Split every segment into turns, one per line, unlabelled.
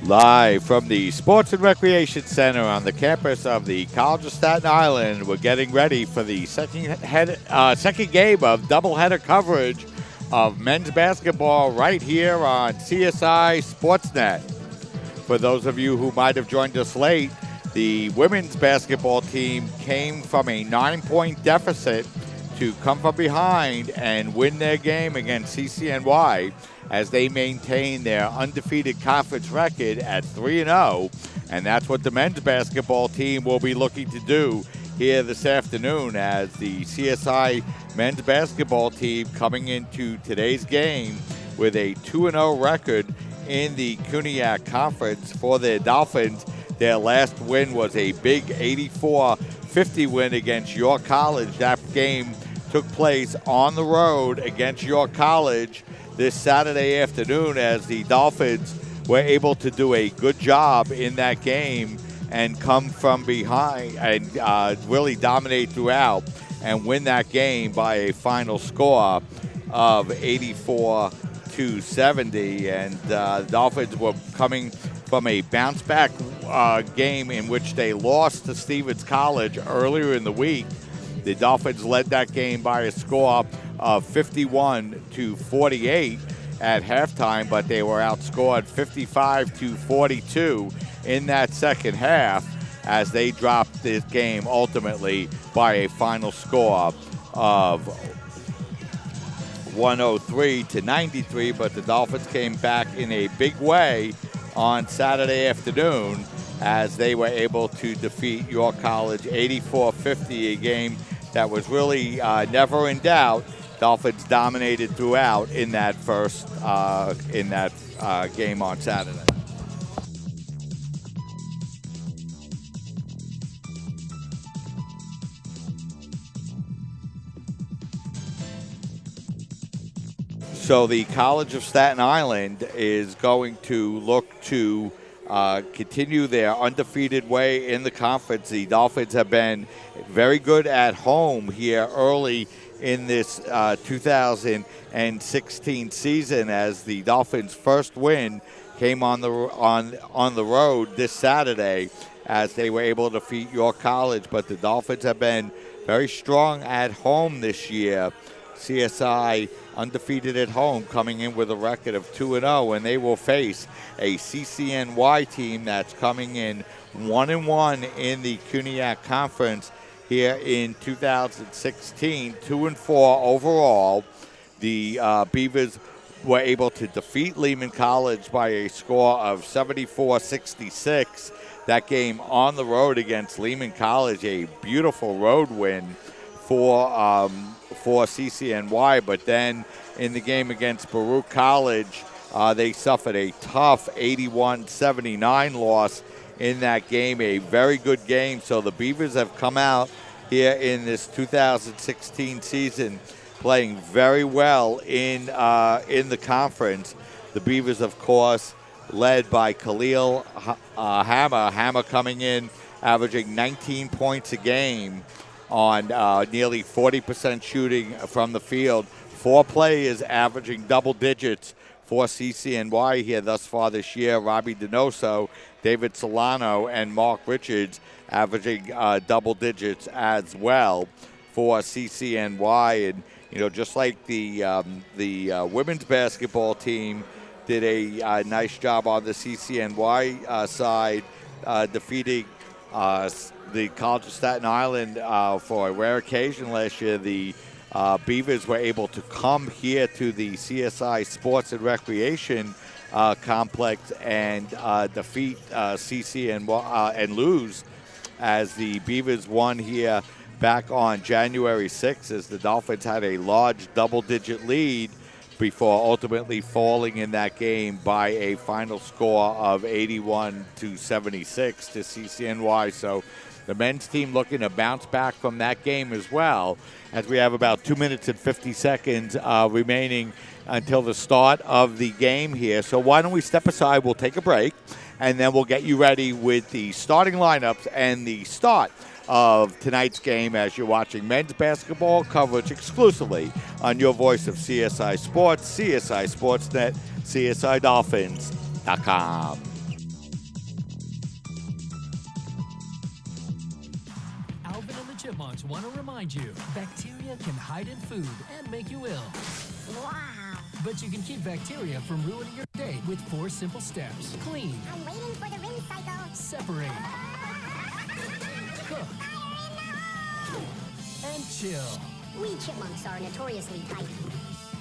Live from the Sports and Recreation Center on the campus of the College of Staten Island, we're getting ready for the second game of doubleheader coverage of men's basketball right here on CSI Sportsnet. For those of you who might have joined us late, the women's basketball team came from a 9-point deficit to come from behind and win their game against CCNY as they maintain their undefeated conference record at 3-0. And that's what the men's basketball team will be looking to do here this afternoon, as the CSI men's basketball team coming into today's game with a 2-0 record in the CUNYAC Conference. For the Dolphins, their last win was a big 84-50 win against York College. That game took place on the road against York College this Saturday afternoon, as the Dolphins were able to do a good job in that game and come from behind and really dominate throughout and win that game by a final score of 84-70. And the Dolphins were coming from a bounce-back game in which they lost to Stevens College earlier in the week. The Dolphins led that game by a score of 51-48 at halftime, but they were outscored 55-42 in that second half as they dropped this game ultimately by a final score of 103-93. But the Dolphins came back in a big way on Saturday afternoon as they were able to defeat York College 84-50, a game that was really never in doubt. Dolphins dominated throughout in that first game on Saturday. So the College of Staten Island is going to look to continue their undefeated way in the conference. The Dolphins have been very good at home here early in this 2016 season, as the Dolphins' first win came on the road this Saturday as they were able to defeat York College. But the Dolphins have been very strong at home this year. CSI undefeated at home, coming in with a record of 2-0, and they will face a CCNY team that's coming in 1-1 in the CUNYAC Conference here in 2016, 2-4 overall. The Beavers were able to defeat Lehman College by a score of 74-66. That game on the road against Lehman College, a beautiful road win for CCNY. But then in the game against Baruch College, they suffered a tough 81-79 loss in that game, a very good game. So the Beavers have come out here in this 2016 season playing very well in the conference. The Beavers, of course, led by Khalil Hammer coming in, averaging 19 points a game on nearly 40% shooting from the field. 4 players averaging double digits for CCNY here thus far this year: Robbie Donoso, David Solano, and Mark Richards averaging double digits as well for CCNY. And just like the women's basketball team did a nice job on the CCNY side, defeating the College of Staten Island for a rare occasion last year. The Beavers were able to come here to the CSI Sports and Recreation complex and defeat CCNY and lose, as the Beavers won here back on January 6th, as the Dolphins had a large double-digit lead before ultimately falling in that game by a final score of 81-76 to CCNY. So the men's team looking to bounce back from that game as well, as we have about 2 minutes and 50 seconds remaining until the start of the game here. So why don't we step aside, we'll take a break, and then we'll get you ready with the starting lineups and the start of tonight's game as you're watching men's basketball coverage exclusively on your voice of CSI Sports, CSI Sportsnet, CSIDolphins.com.
Alvin and the Chipmunks want to remind you, bacteria can hide in food and make you ill.
Wow.
But you can keep bacteria from ruining your day with 4 simple steps. Clean.
I'm waiting for the rinse cycle.
Separate. Cook. And chill.
We chipmunks are notoriously tight.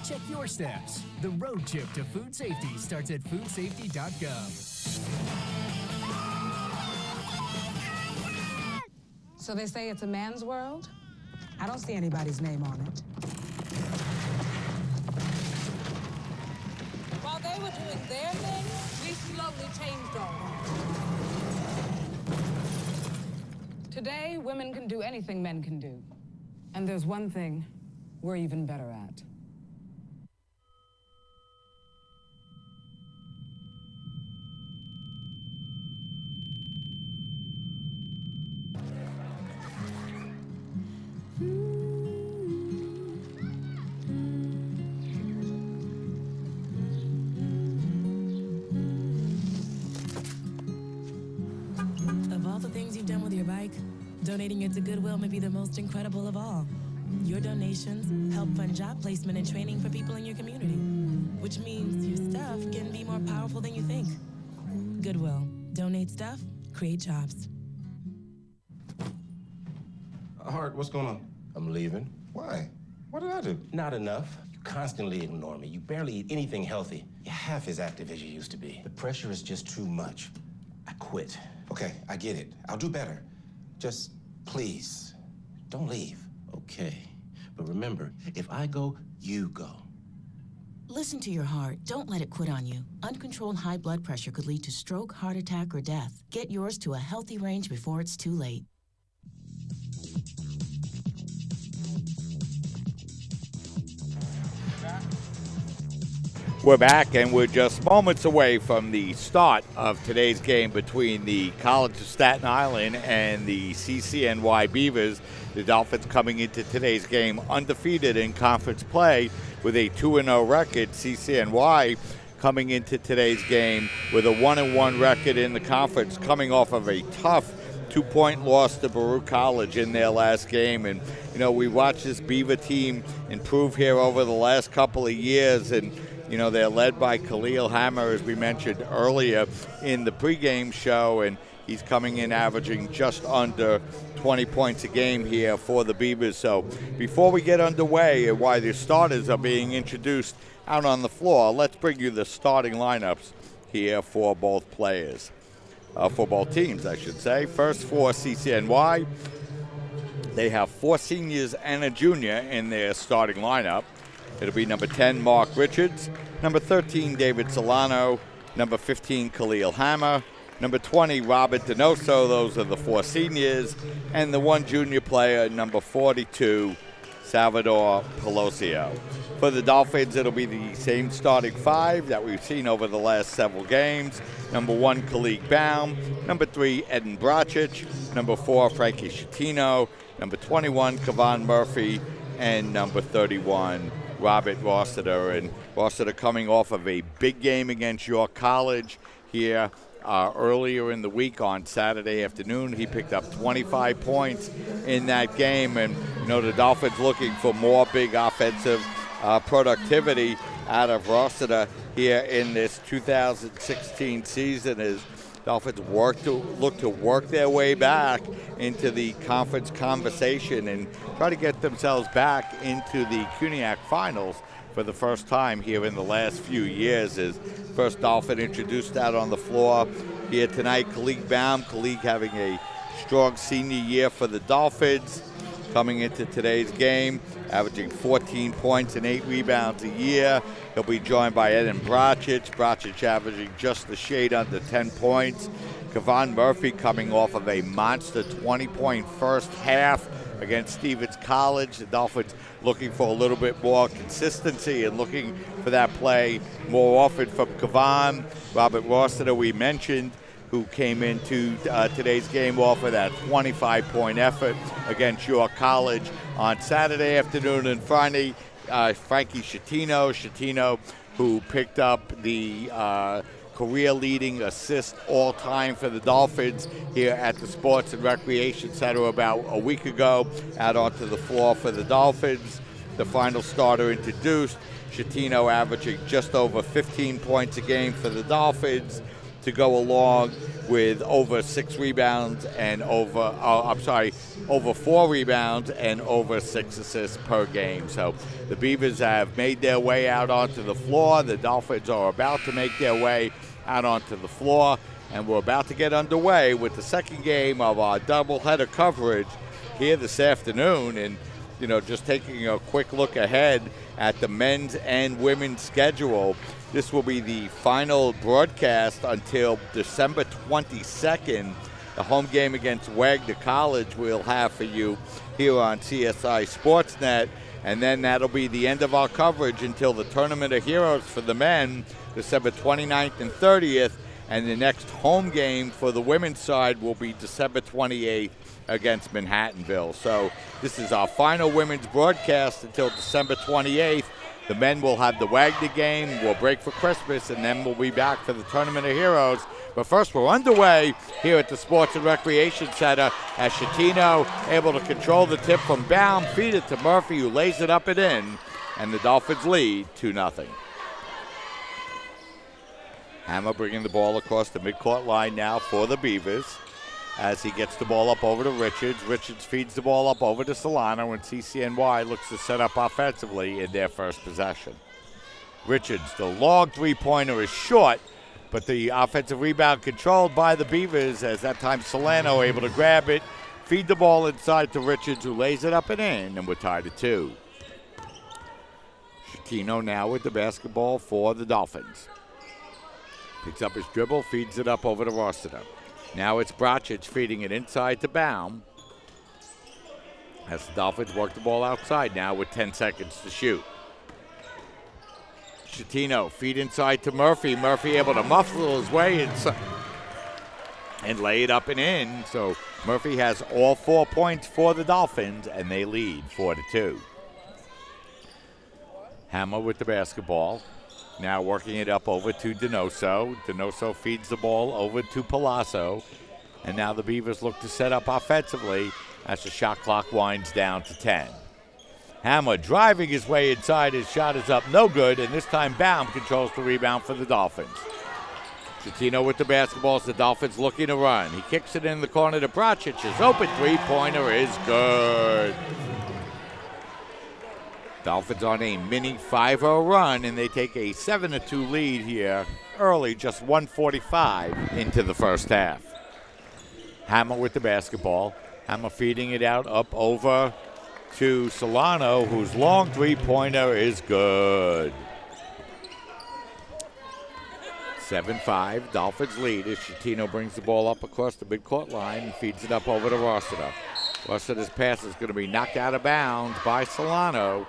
Check your steps. The road trip to food safety starts at foodsafety.gov.
So they say it's a man's world? I don't see anybody's name on it.
While they were doing their thing, we slowly changed our lives.
Today, women can do anything men can do. And there's one thing we're even better at.
Of all the things you've done with your bike, donating it to Goodwill may be the most incredible of all. Your donations help fund job placement and training for people in your community, which means your stuff can be more powerful than you think. Goodwill. Donate stuff, create jobs.
Hart, what's going on?
I'm leaving.
Why? What did I do?
Not enough. You constantly ignore me. You barely eat anything healthy. You're half as active as you used to be. The pressure is just too much. I quit.
Okay, I get it. I'll do better. Just, please, don't leave.
Okay. But remember, if I go, you go.
Listen to your heart. Don't let it quit on you. Uncontrolled high blood pressure could lead to stroke, heart attack, or death. Get yours to a healthy range before it's too late.
We're back, and we're just moments away from the start of today's game between the College of Staten Island and the CCNY Beavers. The Dolphins coming into today's game undefeated in conference play with a 2-0 record. CCNY coming into today's game with a 1-1 record in the conference, coming off of a tough 2-point loss to Baruch College in their last game. And, you know, we watched this Beaver team improve here over the last couple of years, and you know, they're led by Khalil Hammer, as we mentioned earlier in the pregame show, and he's coming in averaging just under 20 points a game here for the Beavers. So before we get underway and why the starters are being introduced out on the floor, let's bring you the starting lineups here for both players, for both teams, I should say. First for CCNY, they have 4 seniors and a junior in their starting lineup. It'll be number 10, Mark Richards, number 13, David Solano, number 15, Khalil Hammer, number 20, Robert Donoso. Those are the 4 seniors, and the 1 junior player, number 42, Salvador Pelosio. For the Dolphins, it'll be the same starting 5 that we've seen over the last several games. Number 1, Khalid Baum, number 3, Eden Bracic, number 4, Frankie Schettino, number 21, Kavan Murphy, and number 31, Robert Rossiter. And Rossiter coming off of a big game against York College here earlier in the week on Saturday afternoon. He picked up 25 points in that game. And, you know, the Dolphins looking for more big offensive productivity out of Rossiter here in this 2016 season as Dolphins look to work their way back into the conference conversation and try to get themselves back into the CUNYAC finals for the first time here in the last few years. As first Dolphin introduced out on the floor here tonight, Khalid Baum. Khalid having a strong senior year for the Dolphins, coming into today's game, averaging 14 points and 8 rebounds a year. He'll be joined by Eden Bracic. Bracic averaging just the shade under 10 points. Kavan Murphy coming off of a monster 20-point first half against Stevens College. The Dolphins looking for a little bit more consistency and looking for that play more often from Kavan. Robert Rossiter, we mentioned, who came into today's game off of that 25-point effort against York College on Saturday afternoon. And Friday, Frankie Schettino, who picked up the career-leading assist all-time for the Dolphins here at the Sports and Recreation Center about a week ago, out onto the floor for the Dolphins. The final starter introduced, Schettino averaging just over 15 points a game for the Dolphins to go along with over 6 rebounds and over 4 rebounds and over 6 assists per game. So the Beavers have made their way out onto the floor. The Dolphins are about to make their way out onto the floor, and we're about to get underway with the second game of our doubleheader coverage here this afternoon. And just taking a quick look ahead at the men's and women's schedule, this will be the final broadcast until December 22nd. The home game against Wagner College we'll have for you here on CSI Sportsnet. And then that'll be the end of our coverage until the Tournament of Heroes for the men, December 29th and 30th. And the next home game for the women's side will be December 28th against Manhattanville. So this is our final women's broadcast until December 28th. The men will have the Wagner game, we'll break for Christmas, and then we'll be back for the Tournament of Heroes. But first, we're underway here at the Sports and Recreation Center as Schettino able to control the tip from Baum, feed it to Murphy, who lays it up and in, and the Dolphins lead 2-0. Hammer bringing the ball across the midcourt line now for the Beavers as he gets the ball up over to Richards. Richards feeds the ball up over to Solano, and CCNY looks to set up offensively in their first possession. Richards, the long three-pointer is short, but the offensive rebound controlled by the Beavers as that time Solano able to grab it, feed the ball inside to Richards, who lays it up and in, and we're tied at 2. Schettino now with the basketball for the Dolphins. Picks up his dribble, feeds it up over to Rossiter. Now it's Brocic feeding it inside to Baum as the Dolphins work the ball outside now with 10 seconds to shoot. Schettino feed inside to Murphy. Murphy able to muffle his way inside and lay it up and in. So Murphy has all 4 points for the Dolphins, and they lead 4-2. Hammer with the basketball. Now working it up over to Donoso. Donoso feeds the ball over to Palazzo. And now the Beavers look to set up offensively as the shot clock winds down to 10. Hammer driving his way inside. His shot is up, no good. And this time Baum controls the rebound for the Dolphins. Schettino with the basketball as the Dolphins looking to run. He kicks it in the corner to Brocic. His open three-pointer is good. Dolphins on a mini 5-0 run, and they take a 7-2 lead here early, just 1:45 into the first half. Hammer with the basketball. Hammer feeding it out up over to Solano, whose long three-pointer is good. 7-5, Dolphins lead as Schettino brings the ball up across the midcourt line and feeds it up over to Rossiter. Rossiter's pass is going to be knocked out of bounds by Solano.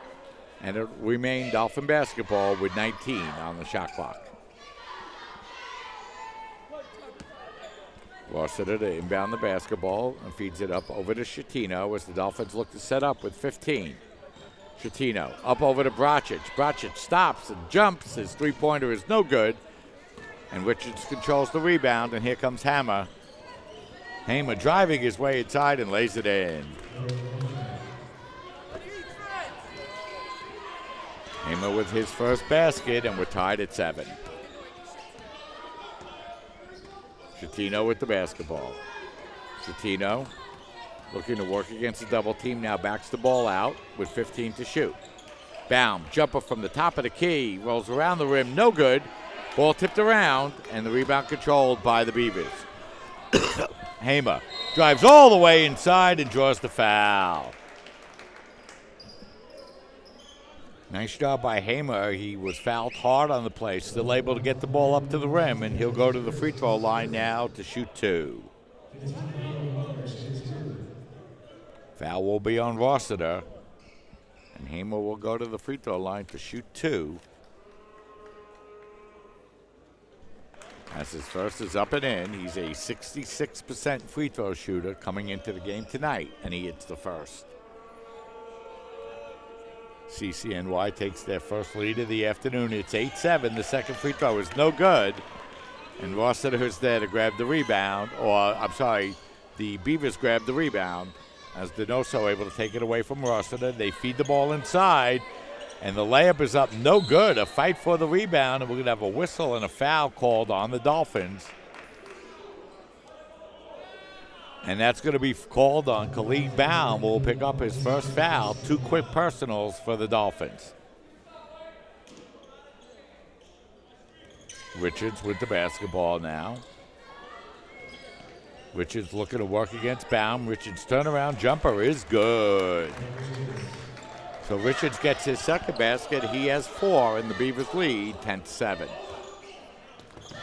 And it remained Dolphin basketball with 19 on the shot clock. Rossiter to inbound the basketball and feeds it up over to Schettino as the Dolphins look to set up with 15. Schettino up over to Brocic. Brocic stops and jumps. His three-pointer is no good. And Richards controls the rebound, and here comes Hammer. Hammer driving his way inside and lays it in. Hammer with his first basket, and we're tied at 7. Schettino with the basketball. Schettino looking to work against a double team, now backs the ball out with 15 to shoot. Baum, jumper from the top of the key, rolls around the rim, no good. Ball tipped around, and the rebound controlled by the Beavers. Hammer drives all the way inside and draws the foul. Nice job by Hammer. He was fouled hard on the play, still able to get the ball up to the rim, and he'll go to the free throw line now to shoot 2. Foul will be on Rossiter, and Hammer will go to the free throw line to shoot 2. As his first is up and in, he's a 66% free throw shooter coming into the game tonight, and he hits the first. CCNY takes their first lead of the afternoon. It's 8-7. The second free throw is no good. And Rossiter's there to grab the rebound. The Beavers grab the rebound. As Donoso able to take it away from Rossiter. They feed the ball inside. And the layup is up no good. A fight for the rebound. And we're going to have a whistle and a foul called on the Dolphins. And that's going to be called on Khalid Baum, who will pick up his first foul. 2 quick personals for the Dolphins. Richards with the basketball now. Richards looking to work against Baum. Richards' turnaround jumper is good. So Richards gets his second basket. He has 4 in the Beavers lead, 10-7.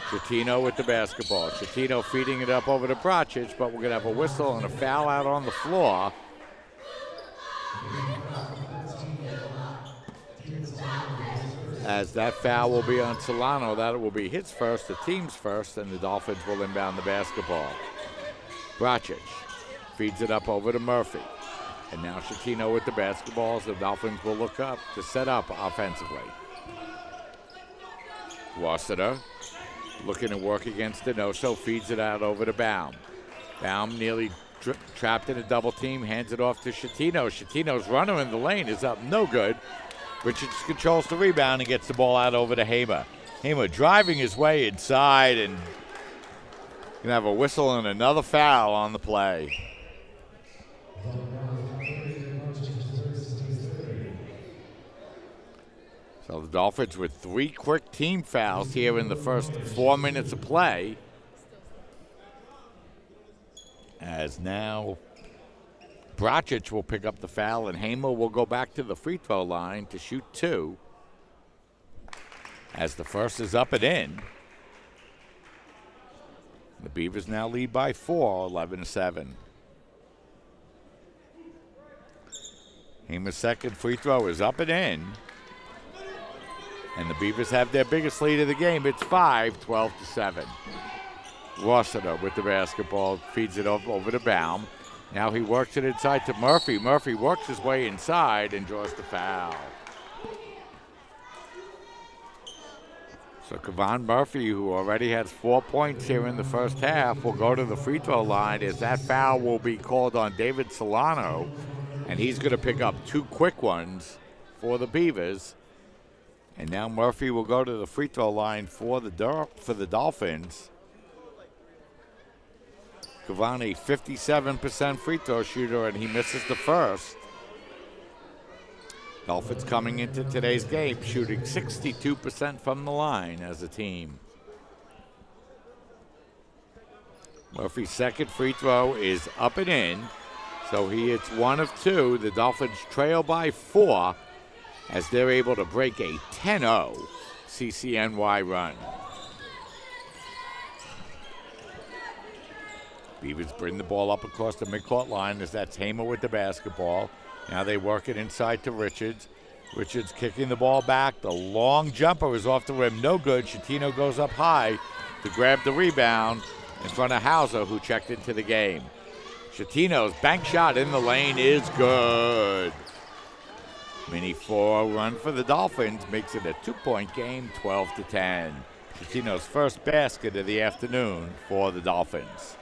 Schettino with the basketball. Schettino feeding it up over to Brocic, but we're going to have a whistle and a foul out on the floor. As that foul will be on Solano. That will be his first, the team's first, and the Dolphins will inbound the basketball. Brocic feeds it up over to Murphy. And now Schettino with the basketball, so the Dolphins will look up to set up offensively. Rossiter looking to work against Donoso, feeds it out over to Baum. Baum nearly trapped in a double team, hands it off to Schettino. Schettino's runner in the lane is up, no good. Richards controls the rebound and gets the ball out over to Hamer. Hamer driving his way inside and gonna have a whistle and another foul on the play. So the Dolphins with 3 quick team fouls here in the first 4 minutes of play. As now Brocic will pick up the foul and Hamer will go back to the free throw line to shoot 2. As the first is up and in. The Beavers now lead by 4, 11-7. Hamer's second free throw is up and in. And the Beavers have their biggest lead of the game. It's 5, 12-7. Rossiter with the basketball, feeds it over to Baum. Now he works it inside to Murphy. Murphy works his way inside and draws the foul. So Kevon Murphy, who already has 4 points here in the first half, will go to the free throw line as that foul will be called on David Solano. And he's going to pick up 2 quick ones for the Beavers. And now Murphy will go to the free throw line for the Dolphins. Kevon, a 57% free throw shooter, and he misses the first. Dolphins coming into today's game shooting 62% from the line as a team. Murphy's second free throw is up and in, so he hits 1 of 2. The Dolphins trail by 4 as they're able to break a 10-0 CCNY run. Beavers bring the ball up across the midcourt line as that's Hamer with the basketball. Now they work it inside to Richards. Richards kicking the ball back. The long jumper is off the rim, no good. Schettino goes up high to grab the rebound in front of Hauser, who checked into the game. Schettino's bank shot in the lane is good. Mini 4 run for the Dolphins makes it a 2-point game, 12-10. Schettino's first basket of the afternoon for the Dolphins.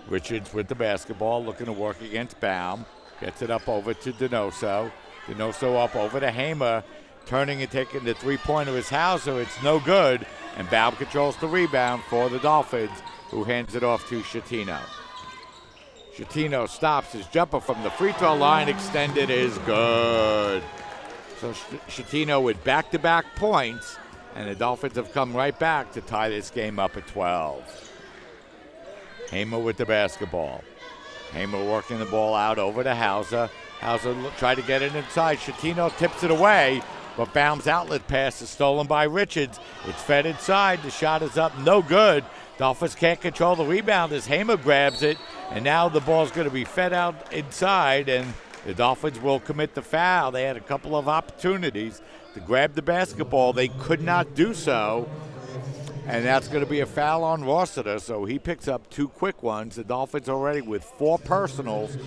Richards with the basketball, looking to work against Baum. Gets it up over to Donoso. Donoso up over to Hamer. Turning and taking the three-pointer is Hauser. It's no good. And Baum controls the rebound for the Dolphins, who hands it off to Schettino. Schettino stops his jumper from the free throw line. Extended is good. So Schettino with back-to-back points. And the Dolphins have come right back to tie this game up at 12. Hamer with the basketball. Hamer working the ball out over to Hauser. Hauser tried to get it inside. Schettino tips it away, but Baum's outlet pass is stolen by Richards. It's fed inside. The shot is up, no good. Dolphins can't control the rebound as Hamer grabs it, and now the ball's going to be fed out inside, and the Dolphins will commit the foul. They had a couple of opportunities to grab the basketball. They could not do so And that's going to be a foul on Rossiter, so he picks up 2 quick ones. The Dolphins already with 4 personals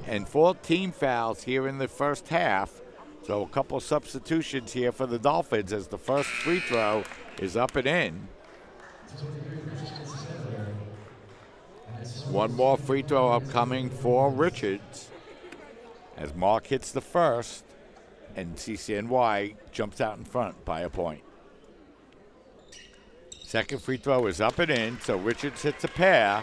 and 4 team fouls here in the first half. So a couple substitutions here for the Dolphins as the first free throw is up and in. 1 more free throw upcoming for Richards as Mark hits the first and CCNY jumps out in front by a point. Second free throw is up and in, so Richards hits a pair.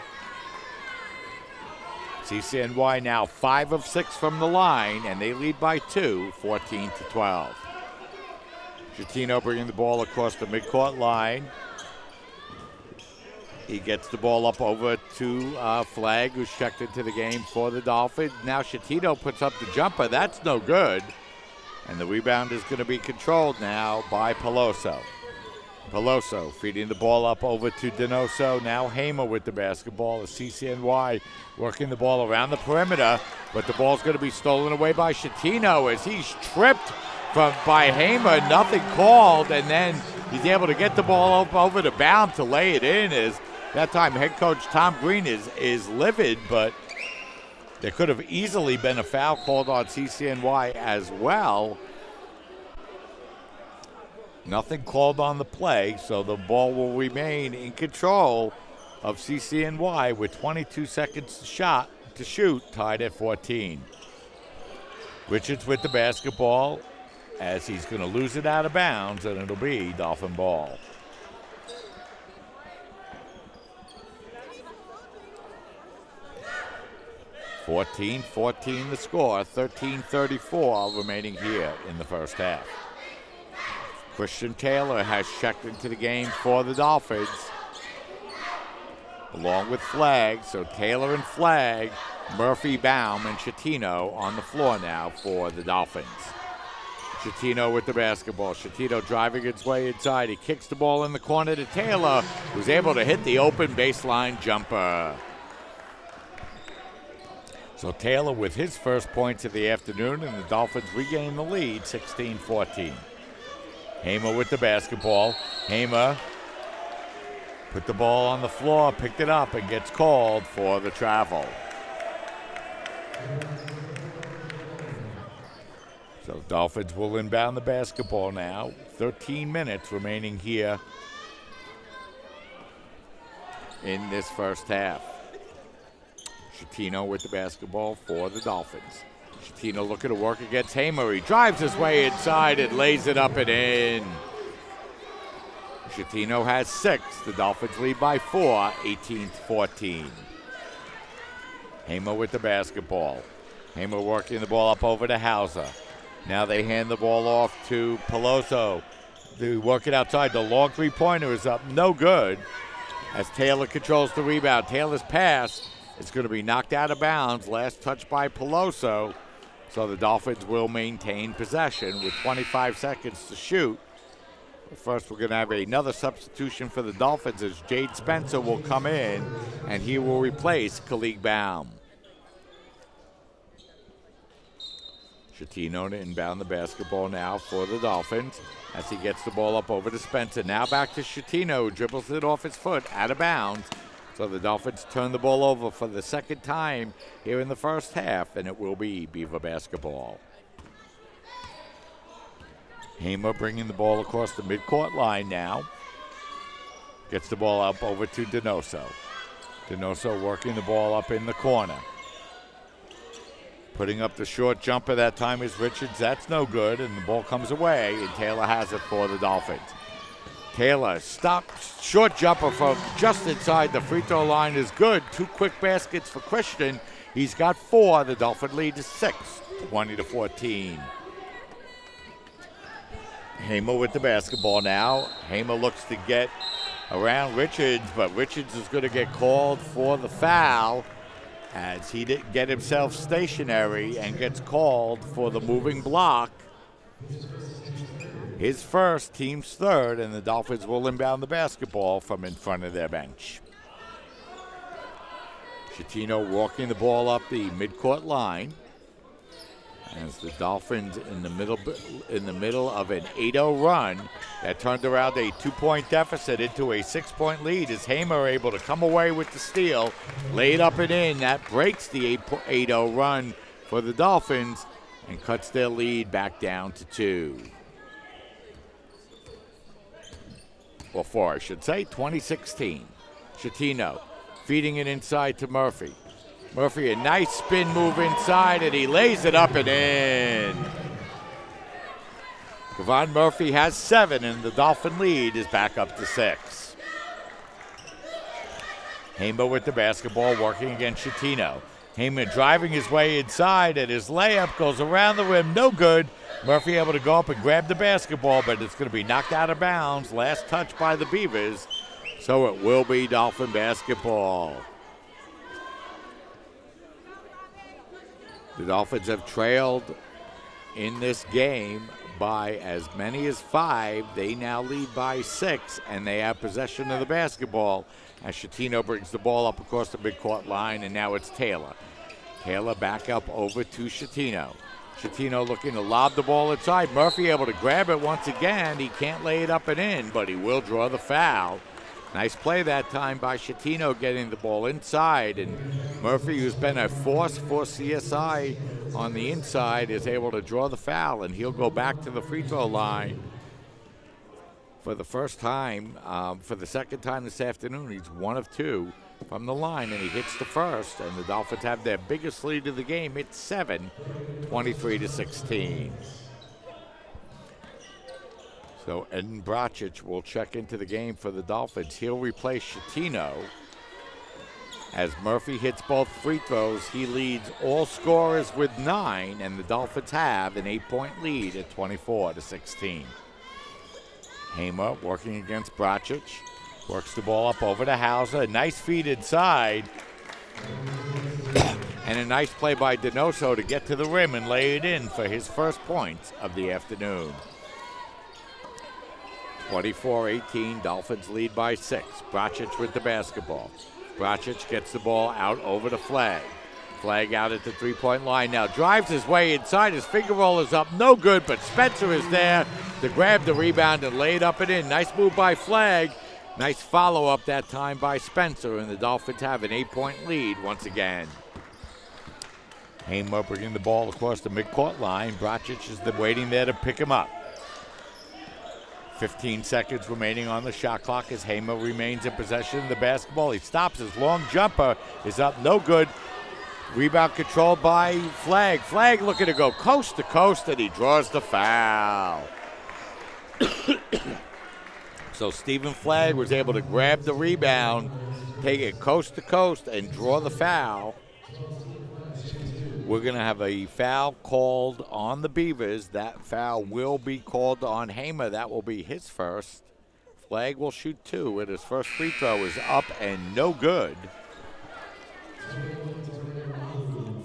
CCNY now 5 of 6 from the line, and they lead by 2, 14-12. Schettino bringing the ball across the midcourt line. He gets the ball up over to Flagg, who's checked into the game for the Dolphins. Now Schettino puts up the jumper. That's no good. And the rebound is going to be controlled now by Peloso. Peloso feeding the ball up over to Donoso. Now Hamer with the basketball. As CCNY working the ball around the perimeter, but the ball's going to be stolen away by Schettino as he's tripped by Hamer. Nothing called, and then he's able to get the ball up over the bound to lay it in. As that time head coach Tom Green is livid, but there could have easily been a foul called on CCNY as well. Nothing called on the play, so the ball will remain in control of CCNY with 22 seconds to shoot, tied at 14. Richards with the basketball as he's going to lose it out of bounds, and it'll be Dolphin ball. (14-14) the score, 13:34 remaining here in the first half. Christian Taylor has checked into the game for the Dolphins, along with Flagg. So Taylor and Flagg, Murphy, Baum, and Schettino on the floor now for the Dolphins. Schettino with the basketball. Schettino driving its way inside. He kicks the ball in the corner to Taylor, who's able to hit the open baseline jumper. So Taylor with his first points of the afternoon, and the Dolphins regain the lead, 16-14. Hamer with the basketball. Hamer put the ball on the floor, picked it up, and gets called for the travel. So Dolphins will inbound the basketball now. 13 minutes remaining here in this first half. Schettino with the basketball for the Dolphins. Schettino looking to work against Hamer. He drives his way inside and lays it up and in. Schettino has 6. The Dolphins lead by 4, 18-14. Hamer with the basketball. Hamer working the ball up over to Hauser. Now they hand the ball off to Peloso. They work it outside. The long three-pointer is up. No good. As Taylor controls the rebound. Taylor's pass is going to be knocked out of bounds. Last touch by Peloso. So the Dolphins will maintain possession with 25 seconds to shoot. But first, we're going to have another substitution for the Dolphins as Jade Spencer will come in, and he will replace Khalid Baum. Schettino to inbound the basketball now for the Dolphins as he gets the ball up over to Spencer. Now back to Schettino, who dribbles it off his foot, out of bounds. So the Dolphins turn the ball over for the second time here in the first half, and it will be Beaver basketball. Hamer bringing the ball across the midcourt line now. Gets the ball up over to Donoso. Donoso working the ball up in the corner. Putting up the short jumper that time is Richards. That's no good, and the ball comes away, and Taylor has it for the Dolphins. Taylor stops, short jumper from just inside the free throw line is good. 2 quick baskets for Christian. He's got 4. The Dolphin lead is 6, 20-14. Hamer with the basketball now. Hamer looks to get around Richards, but Richards is going to get called for the foul as he didn't get himself stationary and gets called for the moving block. His first, team's third, and the Dolphins will inbound the basketball from in front of their bench. Schettino walking the ball up the midcourt line As the Dolphins in the middle of an 8-0 run that turned around a 2-point deficit into a 6-point lead, as Hamer able to come away with the steal, laid up and in. That breaks the 8-0 run for the Dolphins and cuts their lead back down to 2. Or 4, I should say. 2016. Schettino feeding it inside to Murphy. Murphy, a nice spin move inside, and he lays it up and in. Kevon Murphy has 7, and the Dolphin lead is back up to 6. Hamer with the basketball, working against Schettino. Hamer driving his way inside, and his layup goes around the rim, no good. Murphy able to go up and grab the basketball, but it's going to be knocked out of bounds. Last touch by the Beavers, so it will be Dolphin basketball. The Dolphins have trailed in this game by as many as 5. They now lead by 6, and they have possession of the basketball as Schettino brings the ball up across the midcourt line, and now it's Taylor. Taylor back up over to Schettino. Schettino looking to lob the ball inside. Murphy able to grab it once again. He can't lay it up and in, but he will draw the foul. Nice play that time by Schettino getting the ball inside, and Murphy, who's been a force for CSI on the inside, is able to draw the foul, and he'll go back to the free throw line for the first time. For the second time this afternoon, he's 1 of 2 from the line, and he hits the first, and the Dolphins have their biggest lead of the game. It's 7, 23-16. So Eden Bracic will check into the game for the Dolphins. He'll replace Schettino. As Murphy hits both free throws, he leads all scorers with 9, and the Dolphins have an 8-point lead at 24-16. Hamer working against Bracic. Works the ball up over to Hauser. Nice feed inside. And a nice play by Donoso to get to the rim and lay it in for his first points of the afternoon. 24-18, Dolphins lead by 6. Bracic with the basketball. Bracic gets the ball out over to Flag. Flag out at the three-point line now. Drives his way inside. His finger roll is up. No good, but Spencer is there to grab the rebound and lay it up and in. Nice move by Flag. Nice follow-up that time by Spencer, and the Dolphins have an 8-point lead once again. Hamer bringing the ball across the midcourt line. Bracic is waiting there to pick him up. 15 seconds remaining on the shot clock as Hamer remains in possession of the basketball. He stops. His long jumper is up, no good. Rebound controlled by Flag. Flag looking to go coast to coast, and he draws the foul. So Stephen Flag was able to grab the rebound, take it coast to coast, and draw the foul. We're going to have a foul called on the Beavers. That foul will be called on Hamer. That will be his first. Flag will shoot 2, and his first free throw is up and no good.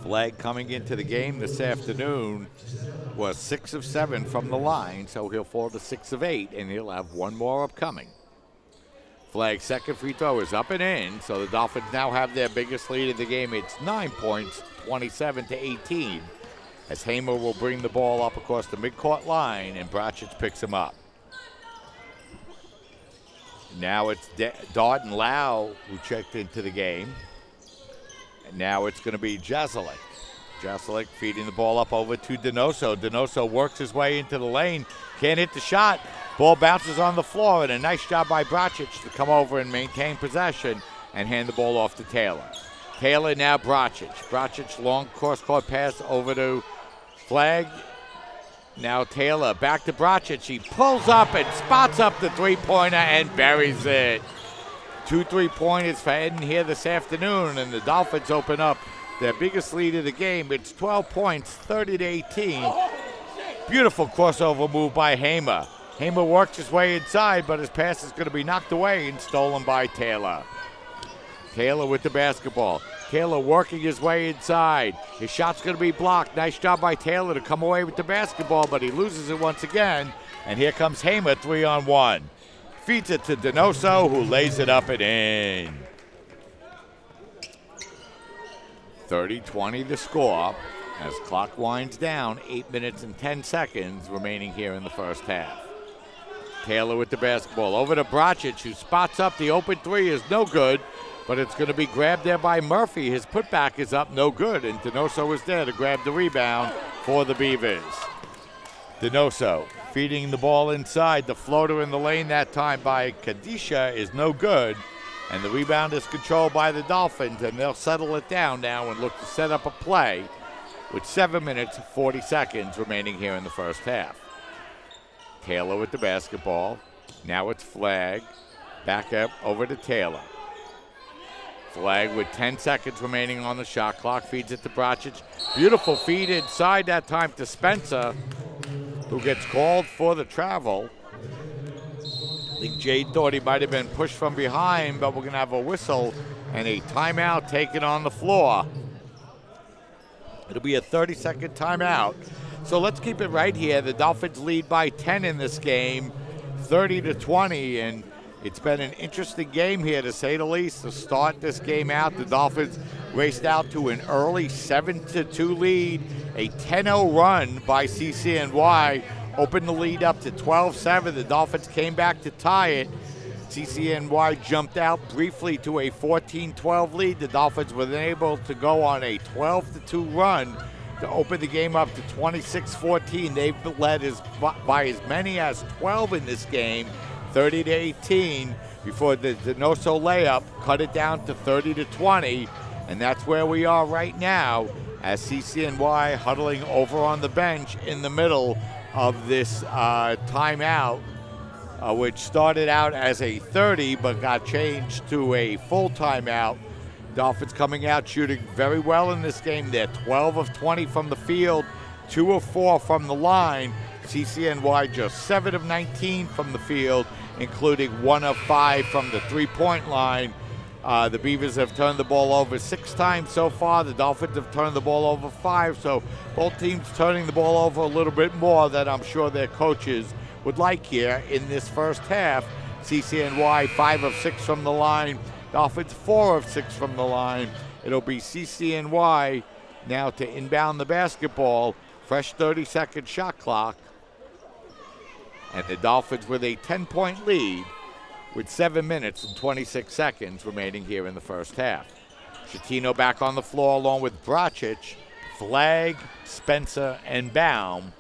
Flag coming into the game this afternoon was 6 of 7 from the line, so he'll fall to 6 of 8, and he'll have one more upcoming. Flag's second free throw is up and in, so the Dolphins now have their biggest lead of the game. It's 9 points, 27-18, as Hamer will bring the ball up across the midcourt line, and Bracic picks him up. Now it's Dalton Lau who checked into the game. And now it's going to be Jasalik. Jasalik feeding the ball up over to Donoso. Donoso works his way into the lane. Can't hit the shot. Ball bounces on the floor, and a nice job by Bracic to come over and maintain possession and hand the ball off to Taylor. Taylor now Bracic. Bracic long cross-court pass over to Flag. Now Taylor back to Bracic. He pulls up and spots up the three-pointer and buries it. 2 3-pointers for Eden here this afternoon, and the Dolphins open up their biggest lead of the game. It's 12 points, 30-18. Beautiful crossover move by Hamer. Hamer works his way inside, but his pass is going to be knocked away and stolen by Taylor. Taylor with the basketball. Taylor working his way inside. His shot's going to be blocked. Nice job by Taylor to come away with the basketball, but he loses it once again. And here comes Hamer, 3-on-1. Feeds it to Donoso, who lays it up and in. 30-20 the score. As clock winds down, 8 minutes and 10 seconds remaining here in the first half. Taylor with the basketball over to Bracic, who spots up. The open three is no good, but it's going to be grabbed there by Murphy. His putback is up, no good, and Donoso is there to grab the rebound for the Beavers. Donoso feeding the ball inside. The floater in the lane that time by Kadisha is no good, and the rebound is controlled by the Dolphins, and they'll settle it down now and look to set up a play with 7 minutes, 40 seconds remaining here in the first half. Taylor with the basketball. Now it's Flagg. Back up over to Taylor. Flagg with 10 seconds remaining on the shot clock. Feeds it to Bracic. Beautiful feed inside that time to Spencer, who gets called for the travel. I think Jade thought he might have been pushed from behind, but we're going to have a whistle and a timeout taken on the floor. It'll be a 30-second timeout. So let's keep it right here. The Dolphins lead by 10 in this game, 30-20, and it's been an interesting game here, to say the least. To start this game out, the Dolphins raced out to an early 7-2 lead. A 10-0 run by CCNY opened the lead up to 12-7. The Dolphins came back to tie it. CCNY jumped out briefly to a 14-12 lead. The Dolphins were then able to go on a 12-2 run to open the game up to 26-14. They've led by as many as 12 in this game, 30-18, before the Donoso layup cut it down to 30-20. And that's where we are right now, as CCNY huddling over on the bench in the middle of this timeout, which started out as a 30 but got changed to a full timeout. Dolphins coming out shooting very well in this game. They're 12 of 20 from the field, 2 of 4 from the line. CCNY just 7 of 19 from the field, including 1 of 5 from the three-point line. The Beavers have turned the ball over 6 times so far. The Dolphins have turned the ball over 5, so both teams turning the ball over a little bit more than I'm sure their coaches would like here in this first half. CCNY 5 of 6 from the line. Dolphins 4 of 6 from the line. It'll be CCNY now to inbound the basketball. Fresh 30-second shot clock. And the Dolphins with a 10-point lead with 7 minutes and 26 seconds remaining here in the first half. Schettino back on the floor along with Bracic. Flagg, Spencer, and Baum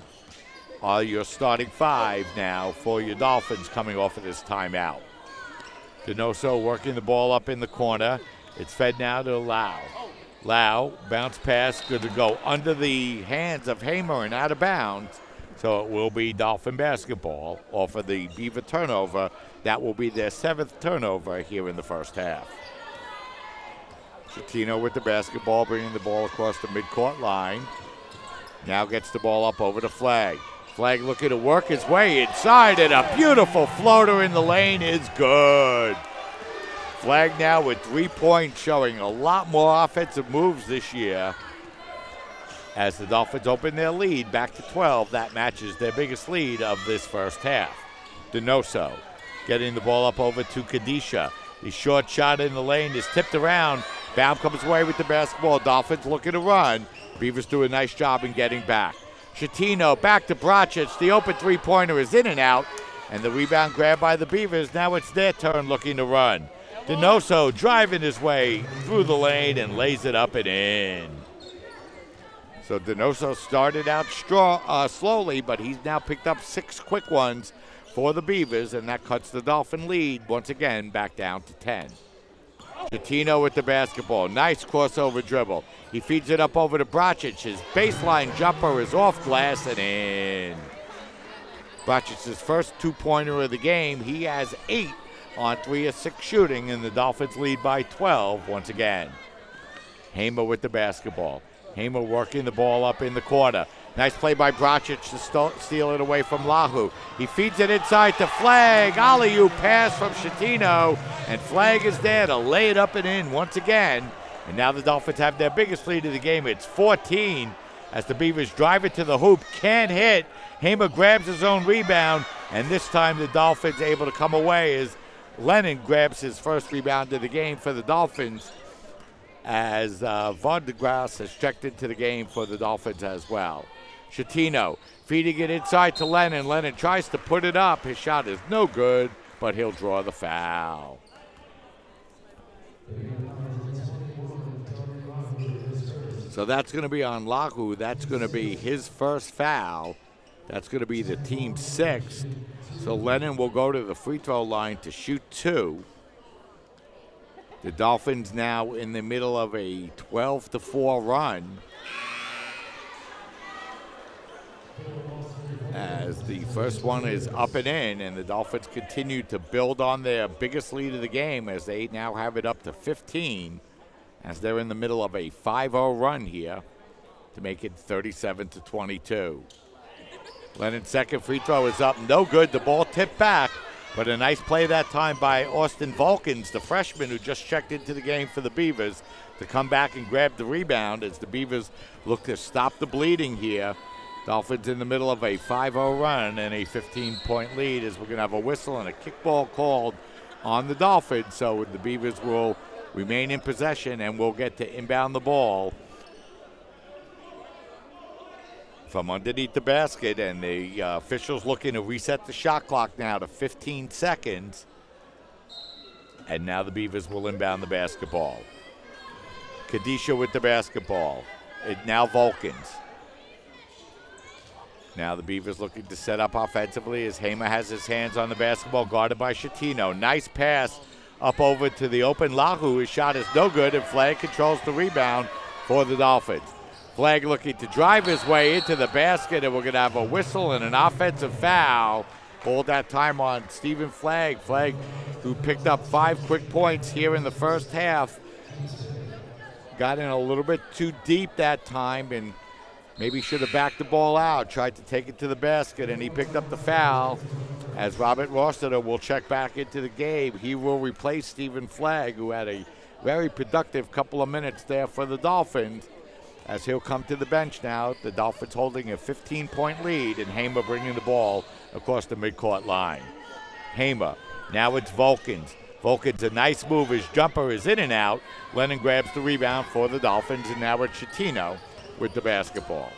are your starting 5 now for your Dolphins coming off of this timeout. Donoso working the ball up in the corner. It's fed now to Lau. Lau, bounce pass, good to go under the hands of Hamer and out of bounds. So it will be Dolphin basketball off of the Beaver turnover. That will be their 7th turnover here in the first half. Schettino with the basketball, bringing the ball across the midcourt line. Now gets the ball up over to Flagg. Flagg looking to work his way inside, and a beautiful floater in the lane is good. Flagg now with 3 points, showing a lot more offensive moves this year. As the Dolphins open their lead back to 12, that matches their biggest lead of this first half. Donoso getting the ball up over to Kadisha. The short shot in the lane is tipped around. Baum comes away with the basketball. Dolphins looking to run. Beavers do a nice job in getting back. Schettino back to Bracic. The open three-pointer is in and out, and the rebound grabbed by the Beavers. Now it's their turn looking to run. Donoso driving his way through the lane and lays it up and in. So Donoso started out slowly, but he's now picked up 6 quick ones for the Beavers, and that cuts the Dolphin lead once again back down to 10. Schettino with the basketball. Nice crossover dribble. He feeds it up over to Bracic. His baseline jumper is off glass and in. Bracic's first 2-pointer of the game. He has 8 on 3 of 6 shooting, and the Dolphins lead by 12 once again. Hamer with the basketball. Hamer working the ball up in the corner. Nice play by Bracic to steal it away from Lahu. He feeds it inside to Flagg. Alley-oop pass from Schettino, and Flagg is there to lay it up and in once again. And now the Dolphins have their biggest lead of the game. It's 14 as the Beavers drive it to the hoop. Can't hit. Hamer grabs his own rebound, and this time the Dolphins able to come away as Lennon grabs his first rebound of the game for the Dolphins. as Von de Grasse has checked into the game for the Dolphins as well. Chatino feeding it inside to Lennon. Lennon tries to put it up. His shot is no good, but he'll draw the foul. So that's going to be on Lahu. That's going to be his first foul. That's going to be the team's 6th. So Lennon will go to the free throw line to shoot 2. The Dolphins now in the middle of a 12-4 run, as the first one is up and in, and the Dolphins continue to build on their biggest lead of the game as they now have it up to 15, as they're in the middle of a 5-0 run here to make it 37-22. Lennon's second free throw is up, no good. The ball tipped back, but a nice play that time by Austin Volkins, the freshman who just checked into the game for the Beavers, to come back and grab the rebound as the Beavers look to stop the bleeding here. Dolphins in the middle of a 5-0 run and a 15-point lead, as we're going to have a whistle and a kickball called on the Dolphins. So the Beavers will remain in possession and will get to inbound the ball from underneath the basket, and the officials looking to reset the shot clock now to 15 seconds. And now the Beavers will inbound the basketball. Kadisha with the basketball. Now Volkins. Now the Beavers looking to set up offensively as Hamer has his hands on the basketball, guarded by Chatino. Nice pass up over to the open Lahu. His shot is no good, and Flagg controls the rebound for the Dolphins. Flagg looking to drive his way into the basket, and we're going to have a whistle and an offensive foul. Called that time on Stephen Flagg. Flagg, who picked up 5 quick points here in the first half, got in a little bit too deep that time and maybe should have backed the ball out, tried to take it to the basket, and he picked up the foul. As Robert Rossiter will check back into the game, he will replace Stephen Flagg, who had a very productive couple of minutes there for the Dolphins, as he'll come to the bench now. The Dolphins holding a 15-point lead, and Hamer bringing the ball across the midcourt line. Hamer, now it's Volkins. Volkins, a nice move. His jumper is in and out. Lennon grabs the rebound for the Dolphins, and now it's Chatino with the basketball.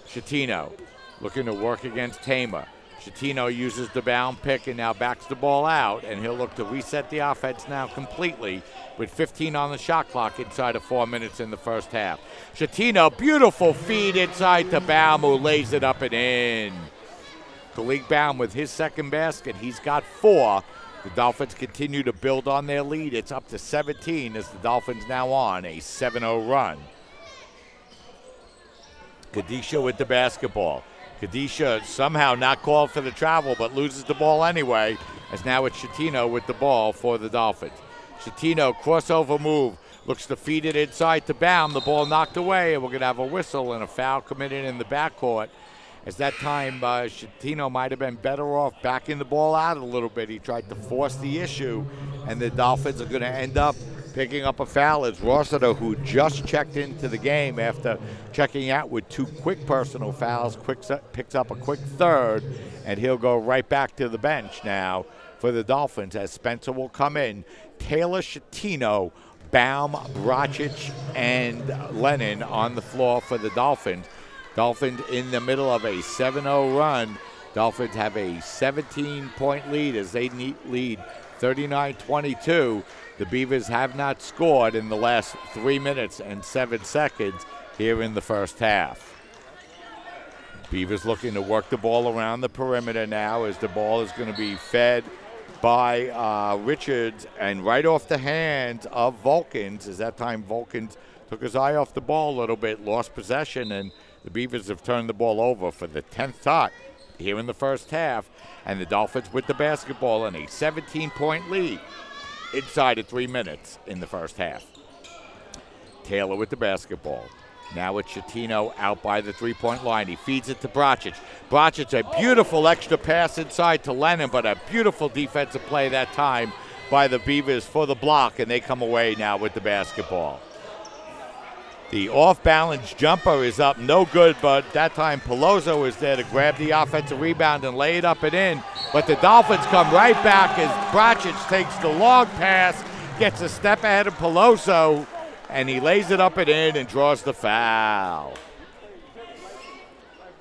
Chatino looking to work against Hamer. Chatino uses the bound pick and now backs the ball out, and he'll look to reset the offense now completely with 15 on the shot clock inside of 4 minutes in the first half. Chatino, beautiful feed inside to Baum, who lays it up and in. Khalid Baum with his second basket. He's got 4. The Dolphins continue to build on their lead. It's up to 17 as the Dolphins now on a 7-0 run. Kadisha with the basketball. Kadisha somehow not called for the travel, but loses the ball anyway, as now it's Chatino with the ball for the Dolphins. Chatino, crossover move, looks to feed it inside to Baum. The ball knocked away, and we're going to have a whistle and a foul committed in the backcourt. As that time, Chatino might have been better off backing the ball out a little bit. He tried to force the issue, and the Dolphins are going to end up picking up a foul as Rossiter, who just checked into the game after checking out with 2 quick personal fouls, picks up a quick third, and he'll go right back to the bench now for the Dolphins as Spencer will come in. Taylor, Chatino, Baum, Bracic, and Lennon on the floor for the Dolphins. Dolphins in the middle of a 7-0 run. Dolphins have a 17-point lead as they lead 39-22. The Beavers have not scored in the last 3 minutes and 7 seconds here in the first half. Beavers looking to work the ball around the perimeter now as the ball is going to be fed by Richards and right off the hands of Volkins. As that time Volkins took his eye off the ball a little bit, lost possession, and the Beavers have turned the ball over for the 10th time here in the first half. And the Dolphins with the basketball in a 17-point lead inside of 3 minutes in the first half. Taylor with the basketball. Now it's Chatino out by the 3-point line. He feeds it to Bracic. Bracic, a beautiful extra pass inside to Lennon, but a beautiful defensive play that time by the Beavers for the block, and they come away now with the basketball. The off-balance jumper is up, no good, but that time Peloso is there to grab the offensive rebound and lay it up and in. But the Dolphins come right back as Bracic takes the long pass, gets a step ahead of Peloso, and he lays it up and in and draws the foul.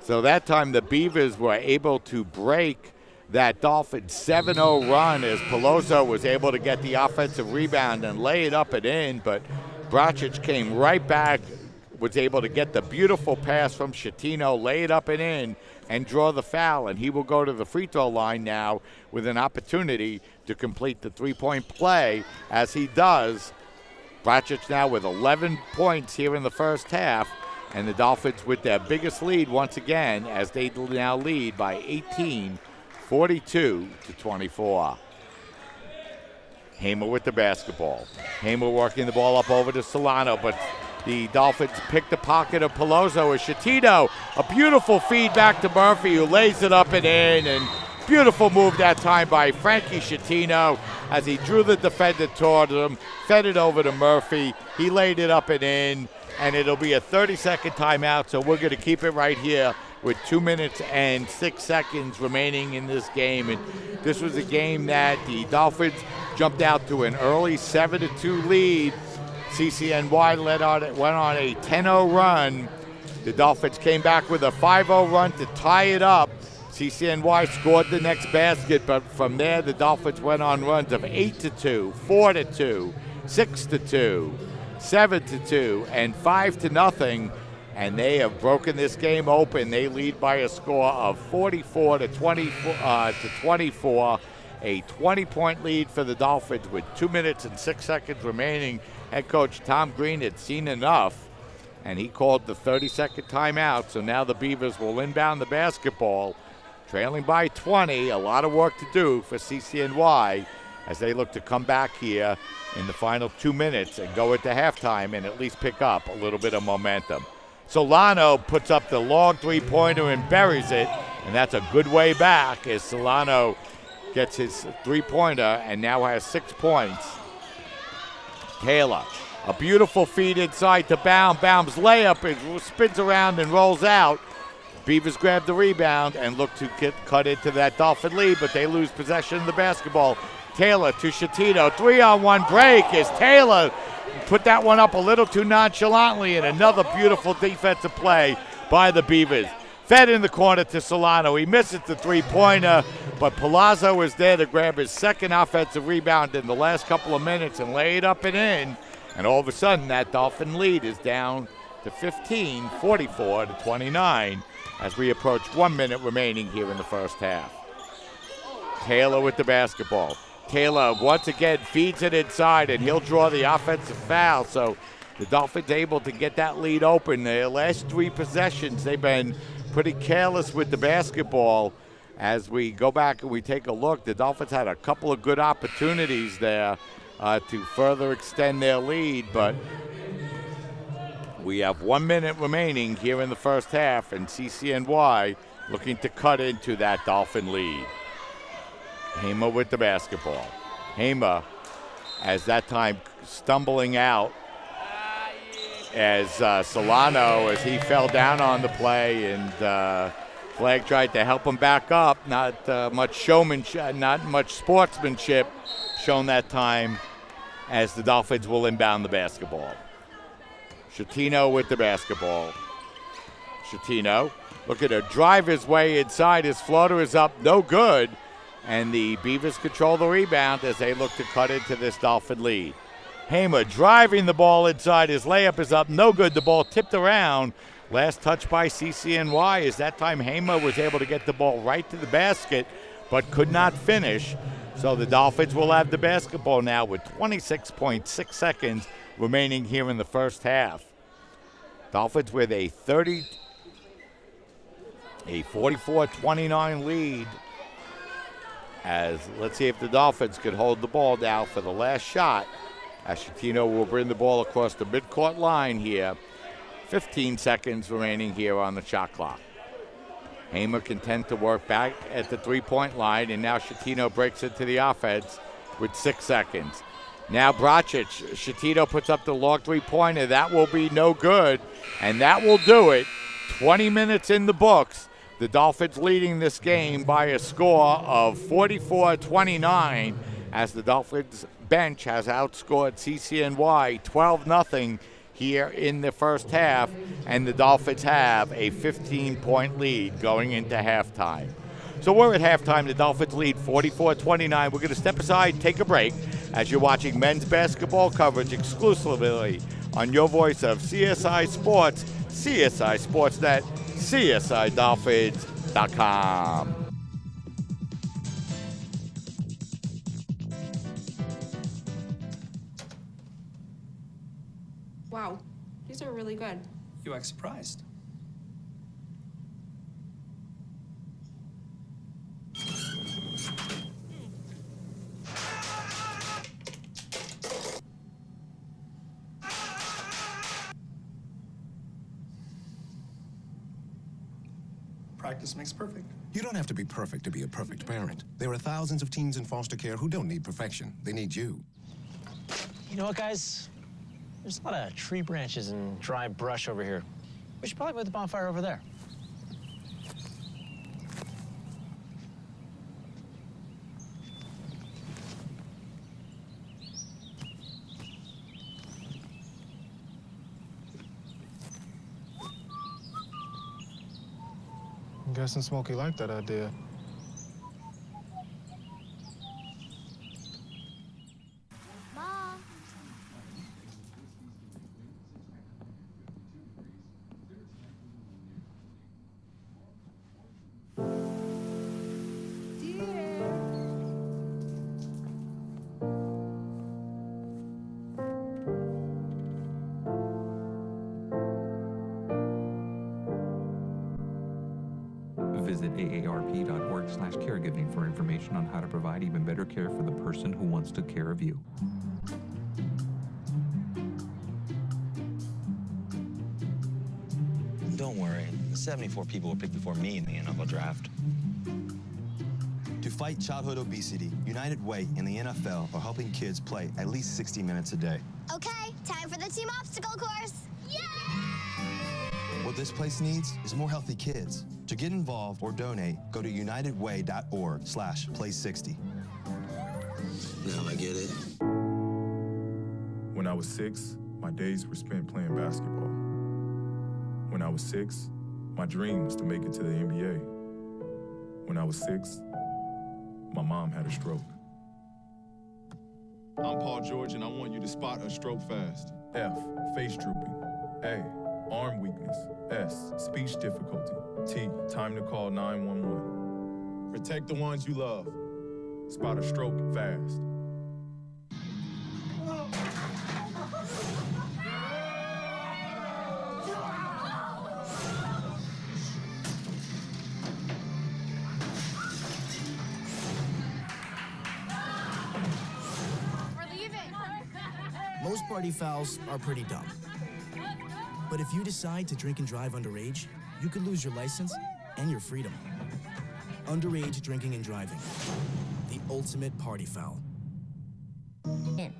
So that time the Beavers were able to break that Dolphins 7-0 run as Peloso was able to get the offensive rebound and lay it up and in, but Bracic came right back, was able to get the beautiful pass from Schettino, lay it up and in, and draw the foul. And he will go to the free throw line now with an opportunity to complete the three-point play. As he does, Bracic now with 11 points here in the first half, and the Dolphins with their biggest lead once again as they now lead by 18, 42-24. Hamer with the basketball. Hamer working the ball up over to Solano, but the Dolphins pick the pocket of Peloso as Schettino. A beautiful feed back to Murphy, who lays it up and in, and beautiful move that time by Frankie Schettino as he drew the defender toward him, fed it over to Murphy. He laid it up and in, and it'll be a 30-second timeout, so we're going to keep it right here with 2 minutes and 6 seconds remaining in this game. And this was a game that the Dolphins jumped out to an early 7-2 lead. CCNY went on a 10-0 run. The Dolphins came back with a 5-0 run to tie it up. CCNY scored the next basket, but from there the Dolphins went on runs of 8-2, 4-2, 6-2, 7-2, and 5-0. And they have broken this game open. They lead by a score of 44-24. A 20-point lead for the Dolphins with 2 minutes and 6 seconds remaining. Head coach Tom Green had seen enough, and he called the 30-second timeout. So now the Beavers will inbound the basketball, trailing by 20. A lot of work to do for CCNY as they look to come back here in the final 2 minutes and go into halftime and at least pick up a little bit of momentum. Solano puts up the long three-pointer and buries it, and that's a good way back as Solano gets his three-pointer and now has 6 points. Taylor, a beautiful feed inside to Baum. Baum's layup, it spins around and rolls out. Beavers grab the rebound and look to get cut into that Dolphin lead, but they lose possession of the basketball. Taylor to Schettino, 3-on-1 break as Taylor put that one up a little too nonchalantly, and another beautiful defensive play by the Beavers. Fed in the corner to Solano. He misses the three-pointer, but Palazzo is there to grab his second offensive rebound in the last couple of minutes and lay it up and in. And all of a sudden, that Dolphin lead is down to 15, 44-29, as we approach 1 minute remaining here in the first half. Taylor with the basketball. Taylor once again feeds it inside, and he'll draw the offensive foul. So the Dolphins able to get that lead open. Their last 3 possessions, they've been pretty careless with the basketball. As we go back and we take a look, the Dolphins had a couple of good opportunities there to further extend their lead, but we have 1 minute remaining here in the first half, and CCNY looking to cut into that Dolphin lead. Hamer with the basketball. Hamer, as that time stumbling out, as Solano, as he fell down on the play, and Flag tried to help him back up. Not much showmanship, not much sportsmanship shown that time, as the Dolphins will inbound the basketball. Schettino with the basketball. Schettino, look at her drive his way inside. His floater is up, no good. And the Beavers control the rebound as they look to cut into this Dolphin lead. Hamer driving the ball inside. His layup is up, no good. The ball tipped around. Last touch by CCNY is that time Hamer was able to get the ball right to the basket, but could not finish. So the Dolphins will have the basketball now with 26.6 seconds remaining here in the first half. Dolphins with a 44-29 lead. As let's see if the Dolphins could hold the ball down for the last shot. As Schettino will bring the ball across the midcourt line here. 15 seconds remaining here on the shot clock. Hamer content to work back at the three-point line, and now Schettino breaks into the offense with 6 seconds. Now Bracic, Schettino puts up the long three-pointer. That will be no good, and that will do it. 20 minutes in the books. The Dolphins leading this game by a score of 44-29 as the Dolphins bench has outscored CCNY 12-0 here in the first half, and the Dolphins have a 15-point lead going into halftime. So we're at halftime. The Dolphins lead 44-29. We're going to step aside, take a break, as you're watching men's basketball coverage exclusively on your voice of CSI Sports, CSI Sportsnet, CSIDolphins.com.
Wow, these are really good.
You act surprised. Practice makes perfect.
You don't have to be perfect to be a perfect parent. There are thousands of teens in foster care who don't need perfection. They need you.
You know what, guys? There's a lot of tree branches and dry brush over here. We should probably put the bonfire over there.
I'm guessing Smokey liked that idea.
Mom.
Visit aarp.org/caregiving for information on how to provide even better care for the person who once took care of you.
Don't worry, 74 people were picked before me in the NFL draft.
To fight childhood obesity, United Way and the NFL are helping kids play at least 60 minutes a day.
Okay, time for the team obstacle course. Yay!
What this place needs is more healthy kids. To get involved or donate, go to unitedway.org/play60.
Now I get it.
When I was 6, my days were spent playing basketball. When I was 6, my dream was to make it to the NBA. When I was 6, my mom had a stroke.
I'm Paul George, and I want you to spot a stroke fast.
F, face drooping. A, arm weakness. S, speech difficulty. T, time to call 911.
Protect the ones you love.
Spot a stroke fast.
We're leaving.
Most party fouls are pretty dumb. But if you decide to drink and drive underage, you could lose your license and your freedom. Underage drinking and driving. The ultimate party foul.
The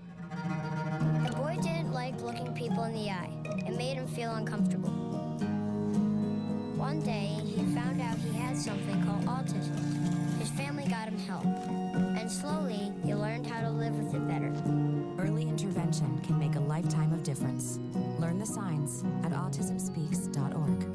boy didn't like looking people in the eye. It made him feel uncomfortable. One day, he found out he had something called autism. His family got him help. And slowly, he learned how to live with it better.
Early intervention can make a lifetime of difference. Learn the signs at autismspeaks.org.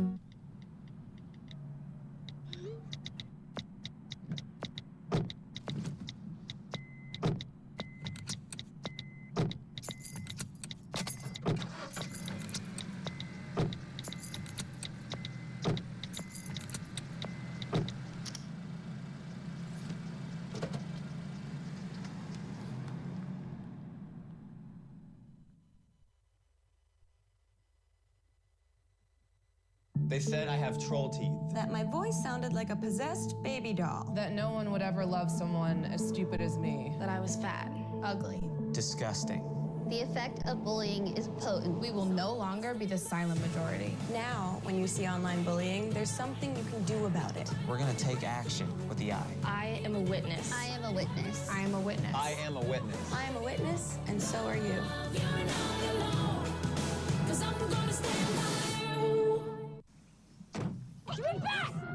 They said I have troll teeth.
That my voice sounded like a possessed baby doll.
That no one would ever love someone as stupid as me.
That I was fat, ugly.
Disgusting.
The effect of bullying is potent. We will no longer be the silent majority.
Now, when you see online bullying, there's something you can do about it.
We're gonna take action with the eye.
I am a witness. I am a witness. I am a witness.
I am a witness.
I am a witness, and so are you.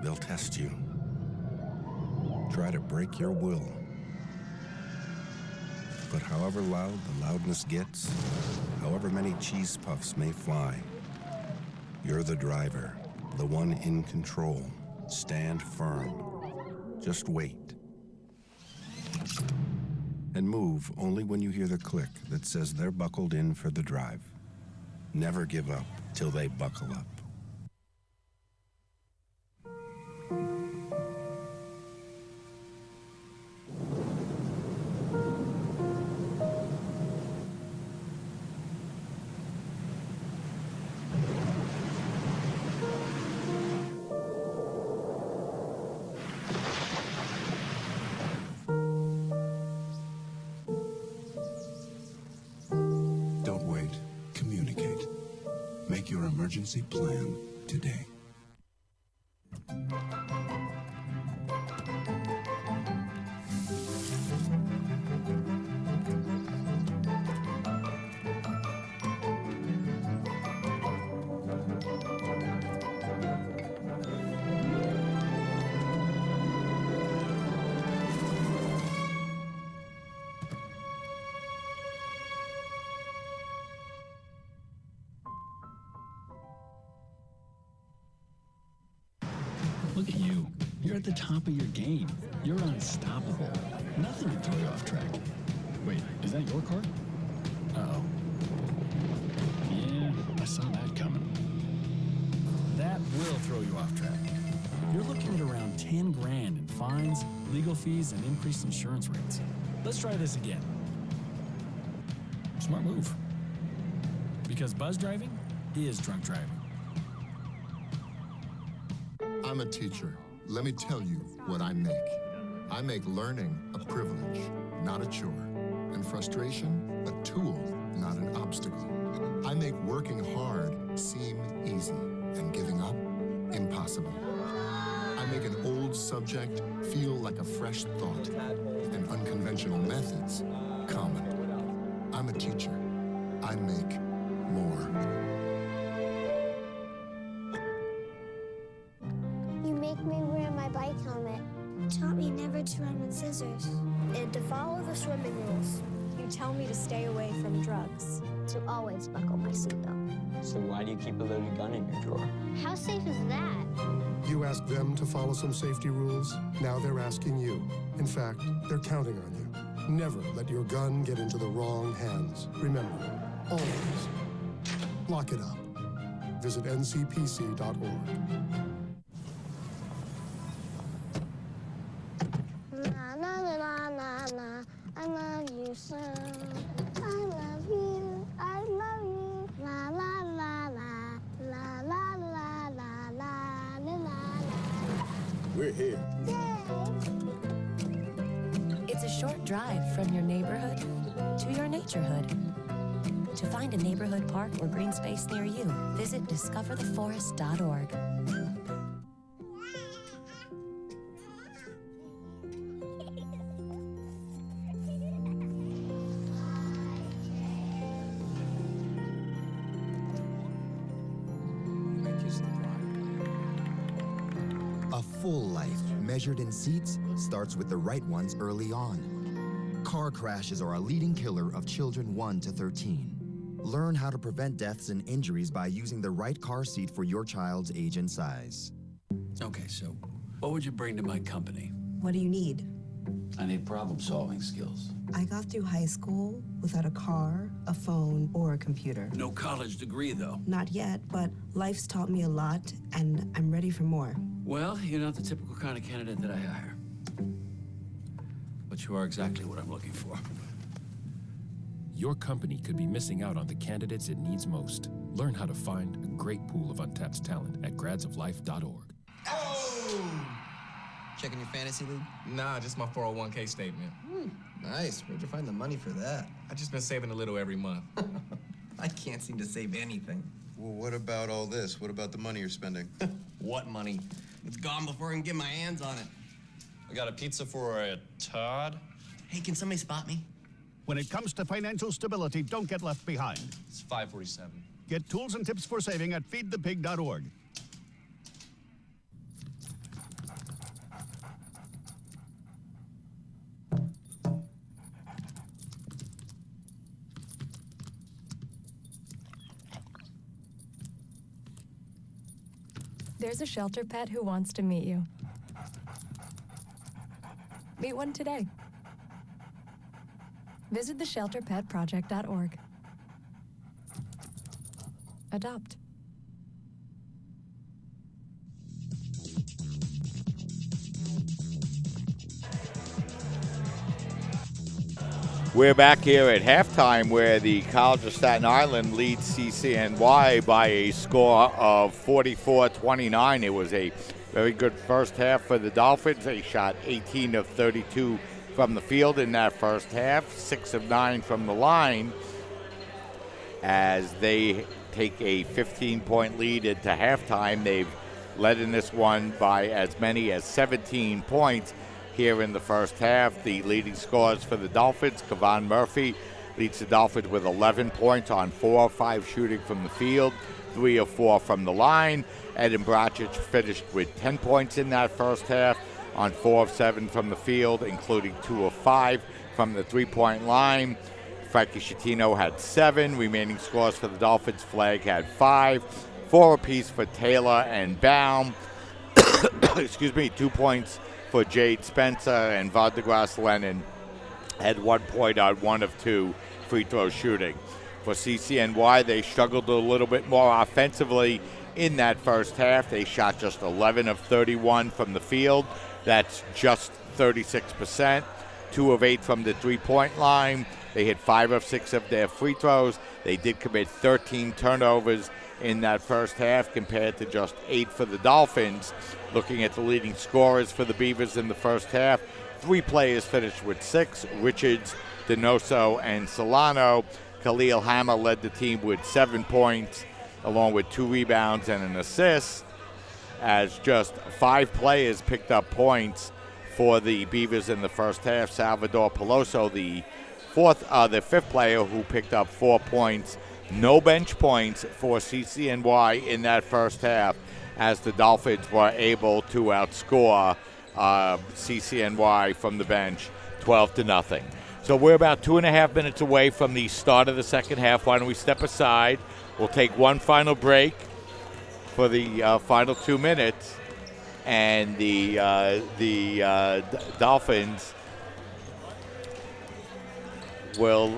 They'll test you. Try to break your will. But however loud the loudness gets, however many cheese puffs may fly, you're the driver, the one in control. Stand firm. Just wait. And move only when you hear the click that says they're buckled in for the drive. Never give up till they buckle up.
Don't wait. Communicate. Make your emergency plan today.
Look at you. You're at the top of your game. You're unstoppable. Nothing can throw you off track. Wait, is that your car? Uh-oh. Yeah, I saw that coming. That will throw you off track. You're looking at around 10 grand in fines, legal fees, and increased insurance rates. Let's try this again. Smart move. Because buzz driving is drunk driving.
I'm a teacher. Let me tell you what I make. I make learning a privilege, not a chore, and frustration a tool, not an obstacle. I make working hard seem easy and giving up impossible. I make an old subject feel like a fresh thought and unconventional methods common. I'm a teacher. I make more.
You make me wear my bike helmet. Taught me never to run with scissors. And to follow the swimming rules.
You tell me to stay away from drugs.
To always buckle my seatbelt.
So why do you keep a loaded gun in your drawer?
How safe is that?
You asked them to follow some safety rules. Now they're asking you. In fact, they're counting on you. Never let your gun get into the wrong hands. Remember, always lock it up. Visit ncpc.org.
Na na na na na na. I love you so. I love you. I love you. La la la la. La la la la la la la.
We're here.
It's a short drive from your neighborhood to your naturehood. To find a neighborhood park or green space near you, visit discovertheforest.org.
A full life measured in seats starts with the right ones early on. Car crashes are a leading killer of children 1 to 13. Learn how to prevent deaths and injuries by using the right car seat for your child's age and size.
Okay, so what would you bring to my company?
What do you need?
I need problem-solving skills.
I got through high school without a car, a phone, or a computer.
No college degree, though.
Not yet, but life's taught me a lot, and I'm ready for more.
Well, you're not the typical kind of candidate that I hire. But you are exactly what I'm looking for.
Your company could be missing out on the candidates it needs most. Learn how to find a great pool of untapped talent at gradsoflife.org.
Oh! Checking your fantasy league?
Nah, just my 401k statement.
Nice. Where'd you find the money for that?
I just been saving a little every month.
I can't seem to save anything.
Well, what about all this? What about the money you're spending?
What money? It's gone before I can get my hands on it.
I got a pizza for a Todd.
Hey, can somebody spot me?
When it comes to financial stability, don't get left behind.
It's 547.
Get tools and tips for saving at feedthepig.org.
There's a shelter pet who wants to meet you. Meet one today. Visit theshelterpetproject.org. Adopt.
We're back here at halftime where the College of Staten Island leads CCNY by a score of 44-29. It was a very good first half for the Dolphins. They shot 18 of 32 from the field in that first half, 6 of 9 from the line, as they take a 15-point lead into halftime. They've led in this one by as many as 17 points. Here in the first half, the leading scorers for the Dolphins, Kevon Murphy leads the Dolphins with 11 points on 4 of 5 shooting from the field, 3 of 4 from the line. Eden Bracic finished with 10 points in that first half on 4 of 7 from the field, including 2 of 5 from the three-point line. Frankie Schettino had 7. Remaining scores for the Dolphins, Flagg had 5. 4 apiece for Taylor and Baum. 2 points for Jade Spencer, and Valdegras Lennon had 1 point on 1 of 2 free throw shooting. For CCNY, they struggled a little bit more offensively in that first half. They shot just 11 of 31 from the field. That's just 36%. 2 of 8 from the three-point line. They hit 5 of 6 of their free throws. They did commit 13 turnovers in that first half compared to just 8 for the Dolphins. Looking at the leading scorers for the Beavers in the first half, 3 players finished with 6, Richards, Donoso, and Solano. Khalil Hammer led the team with 7 points, along with 2 rebounds and an assist, as just 5 players picked up points for the Beavers in the first half. Salvador Peloso, the fifth player who picked up 4 points. No bench points for CCNY in that first half, as the Dolphins were able to outscore CCNY from the bench 12-0. So we're about 2.5 minutes away from the start of the second half. Why don't we step aside? We'll take one final break for the final 2 minutes, and the Dolphins will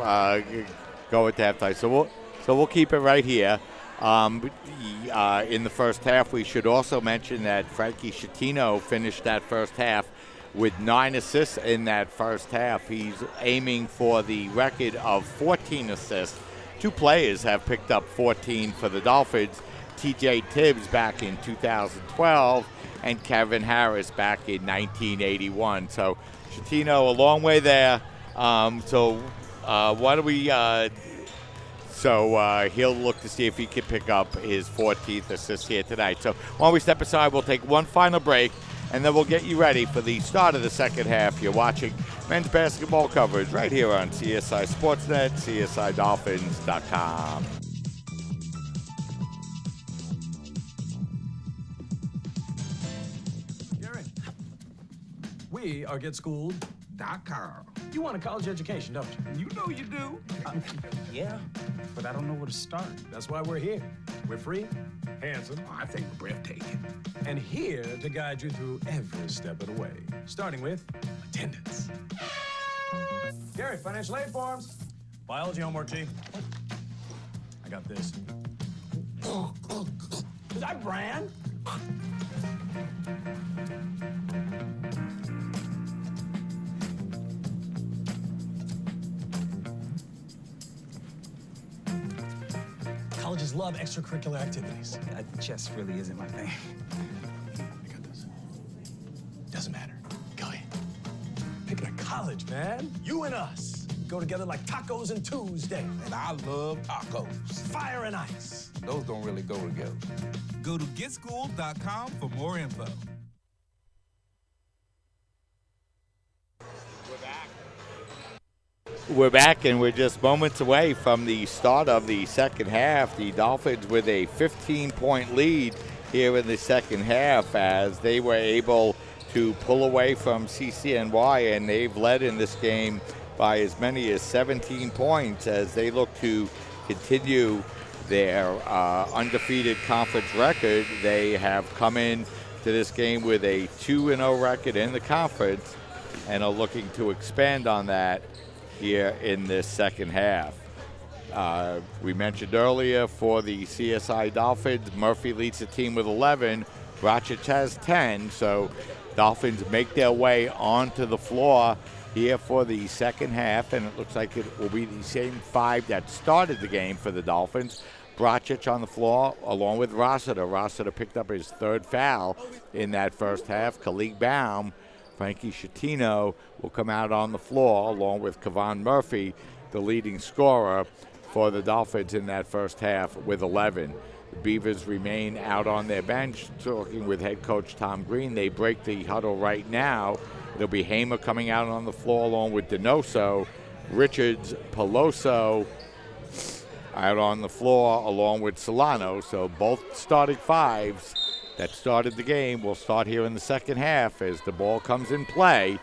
go at halftime. So we'll keep it right here. In the first half, we should also mention that Frankie Schettino finished that first half with 9 assists in that first half. He's aiming for the record of 14 assists. 2 players have picked up 14 for the Dolphins. T.J. Tibbs back in 2012 and Kevin Harris back in 1981. So Schettino a long way there. Why don't we... So he'll look to see if he can pick up his 14th assist here tonight. So while we step aside, we'll take one final break, and then we'll get you ready for the start of the second half. You're watching men's basketball coverage right here on CSI Sportsnet, CSIDolphins.com.
Gary, we are GetSchooled.com. You want a college education, don't you? You know you do. Yeah, but I don't know where to start. That's why we're here. We're free, handsome, I think breathtaking, and here to guide you through every step of the way, starting with attendance. Gary, financial aid forms. Biology homework, Chief. I got this. Is that brand? Colleges love extracurricular activities.
Chess really isn't my thing.
I got this. Doesn't matter. Go ahead. Picking a college, man. You and us go together like tacos and Tuesday.
And I love tacos.
Fire and ice.
Those don't really go together. Go to GetSchooled.com for more info.
We're back, and we're just moments away from the start of the second half. The Dolphins with a 15-point lead here in the second half, as they were able to pull away from CCNY, and they've led in this game by as many as 17 points as they look to continue their undefeated conference record. They have come in to this game with a 2-0 record in the conference and are looking to expand on that here in this second half. We mentioned earlier for the CSI Dolphins, Murphy leads the team with 11. Bracich has 10, so Dolphins make their way onto the floor here for the second half, and it looks like it will be the same 5 that started the game for the Dolphins. Bracich on the floor along with Rossiter. Rossiter picked up his 3rd foul in that first half. Khalid Baum, Frankie Schettino will come out on the floor along with Kevon Murphy, the leading scorer for the Dolphins in that first half with 11. The Beavers remain out on their bench, talking with head coach Tom Green. They break the huddle right now. It'll be Hamer coming out on the floor along with Donoso, Richards, Peloso out on the floor along with Solano. So both starting 5s that started the game will start here in the second half as the ball comes in play,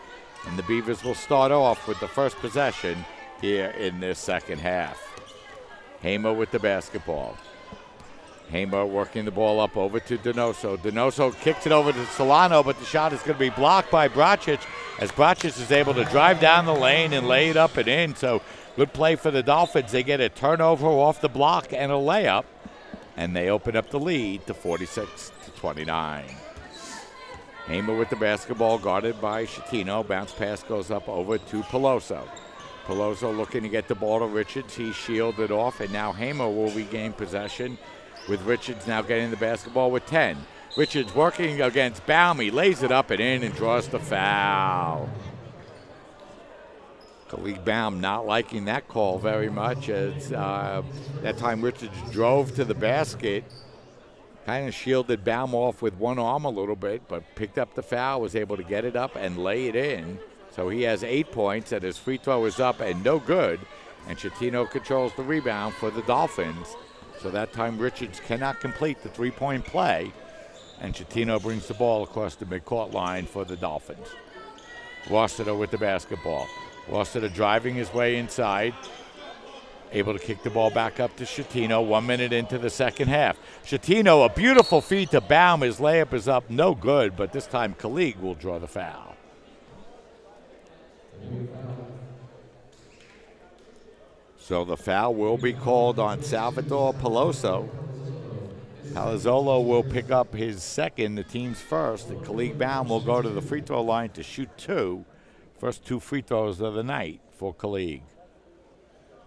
and the Beavers will start off with the first possession here in this second half. Hamer with the basketball. Hamer working the ball up over to Donoso. Donoso kicks it over to Solano, but the shot is going to be blocked by Bracich as Bracich is able to drive down the lane and lay it up and in. So good play for the Dolphins. They get a turnover off the block and a layup, and they open up the lead to 46-29. Hamer with the basketball guarded by Schettino. Bounce pass goes up over to Peloso. Peloso looking to get the ball to Richards. He's shielded off, and now Hamer will regain possession with Richards now getting the basketball with 10. Richards working against Baum. He lays it up and in and draws the foul. Khalid Baum not liking that call very much as that time Richards drove to the basket, kind of shielded Baum off with one arm a little bit, but picked up the foul, was able to get it up and lay it in. So he has 8 points, and his free throw is up and no good. And Schettino controls the rebound for the Dolphins. So that time Richards cannot complete the 3-point play, and Schettino brings the ball across the midcourt line for the Dolphins. Rossiter with the basketball. Rossiter driving his way inside, able to kick the ball back up to Schettino 1 minute into the second half. Schettino, a beautiful feed to Baum. His layup is up, no good, but this time Khalid will draw the foul. So the foul will be called on Salvatore Peloso. Palazzolo will pick up his second, the team's first, and Khalid Baum will go to the free throw line to shoot 2. First 2 free throws of the night for Khalid.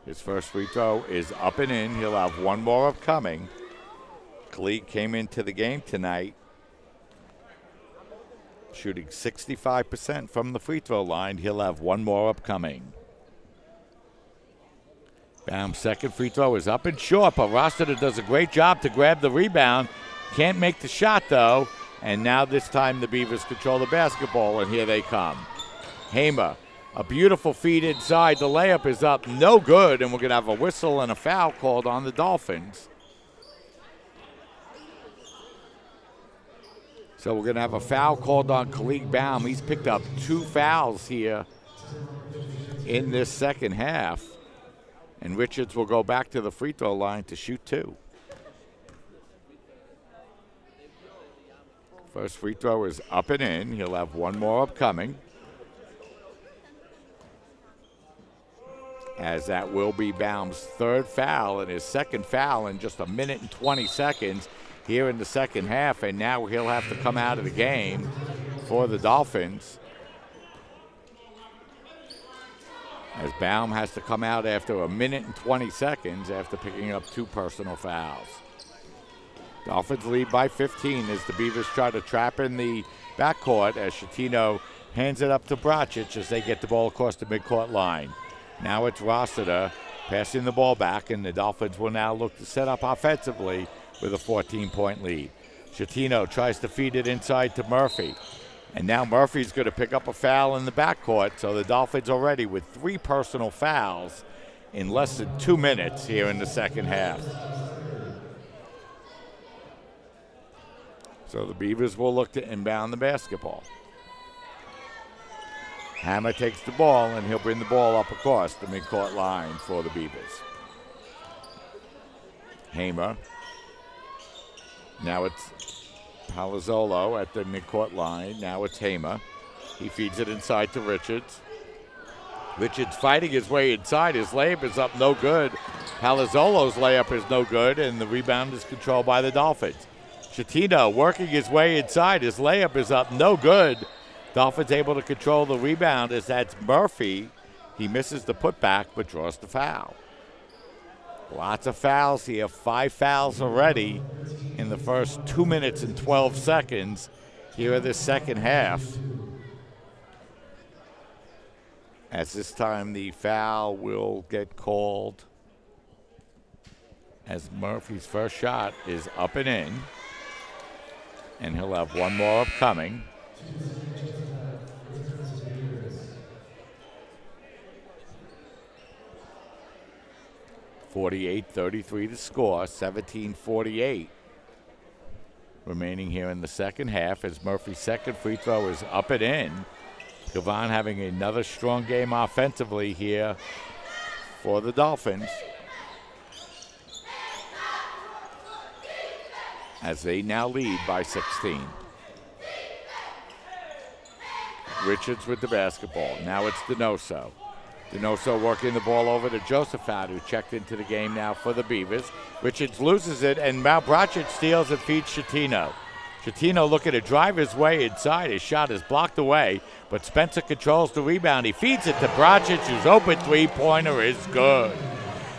His first free throw is up and in. He'll have 1 more upcoming. Khalid came into the game tonight shooting 65% from the free throw line. He'll have 1 more upcoming. Baum's second free throw is up and short, but Rossiter does a great job to grab the rebound. Can't make the shot, though. And now this time the Beavers control the basketball, and here they come. Hamer, a beautiful feed inside. The layup is up, no good, and we're going to have a whistle and a foul called on the Dolphins. So we're going to have a foul called on Khalid Baum. He's picked up 2 fouls here in this second half. And Richards will go back to the free throw line to shoot 2. First free throw is up and in. He'll have 1 more upcoming. As that will be Baum's 3rd foul and his 2nd foul in just 1 minute and 20 seconds here in the second half. And now he'll have to come out of the game for the Dolphins, as Baum has to come out after 1 minute and 20 seconds after picking up 2 personal fouls. Dolphins lead by 15 as the Beavers try to trap in the backcourt as Schettino hands it up to Bracich as they get the ball across the midcourt line. Now it's Rossiter passing the ball back, and the Dolphins will now look to set up offensively with a 14-point lead. Schettino tries to feed it inside to Murphy. And now Murphy's going to pick up a foul in the backcourt, so the Dolphins already with 3 personal fouls in less than 2 minutes here in the second half. So the Beavers will look to inbound the basketball. Hammer takes the ball, and he'll bring the ball up across the midcourt line for the Beavers. Hamer. Now it's Palazzolo at the midcourt line. Now it's Hamer. He feeds it inside to Richards. Richards fighting his way inside. His layup is up, no good. Palazzolo's layup is no good, and the rebound is controlled by the Dolphins. Schettino working his way inside. His layup is up, no good. Dolphins able to control the rebound as that's Murphy. He misses the putback but draws the foul. Lots of fouls here. 5 fouls already in the first 2 minutes and 12 seconds here in the second half. As this time the foul will get called as Murphy's first shot is up and in. And he'll have one more upcoming. (48-33) to score, 17-48 remaining here in the second half as Murphy's second free throw is up and in. Gavon having another strong game offensively here for the Dolphins as they now lead by 16. Richards with the basketball. Now it's Donoso. Donoso working the ball over to Josephat, who checked into the game now for the Beavers. Richards loses it, and Malbrachich steals and feeds Schettino. Schettino looking to drive his way inside. His shot is blocked away, but Spencer controls the rebound. He feeds it to Brachich, whose open three-pointer is good.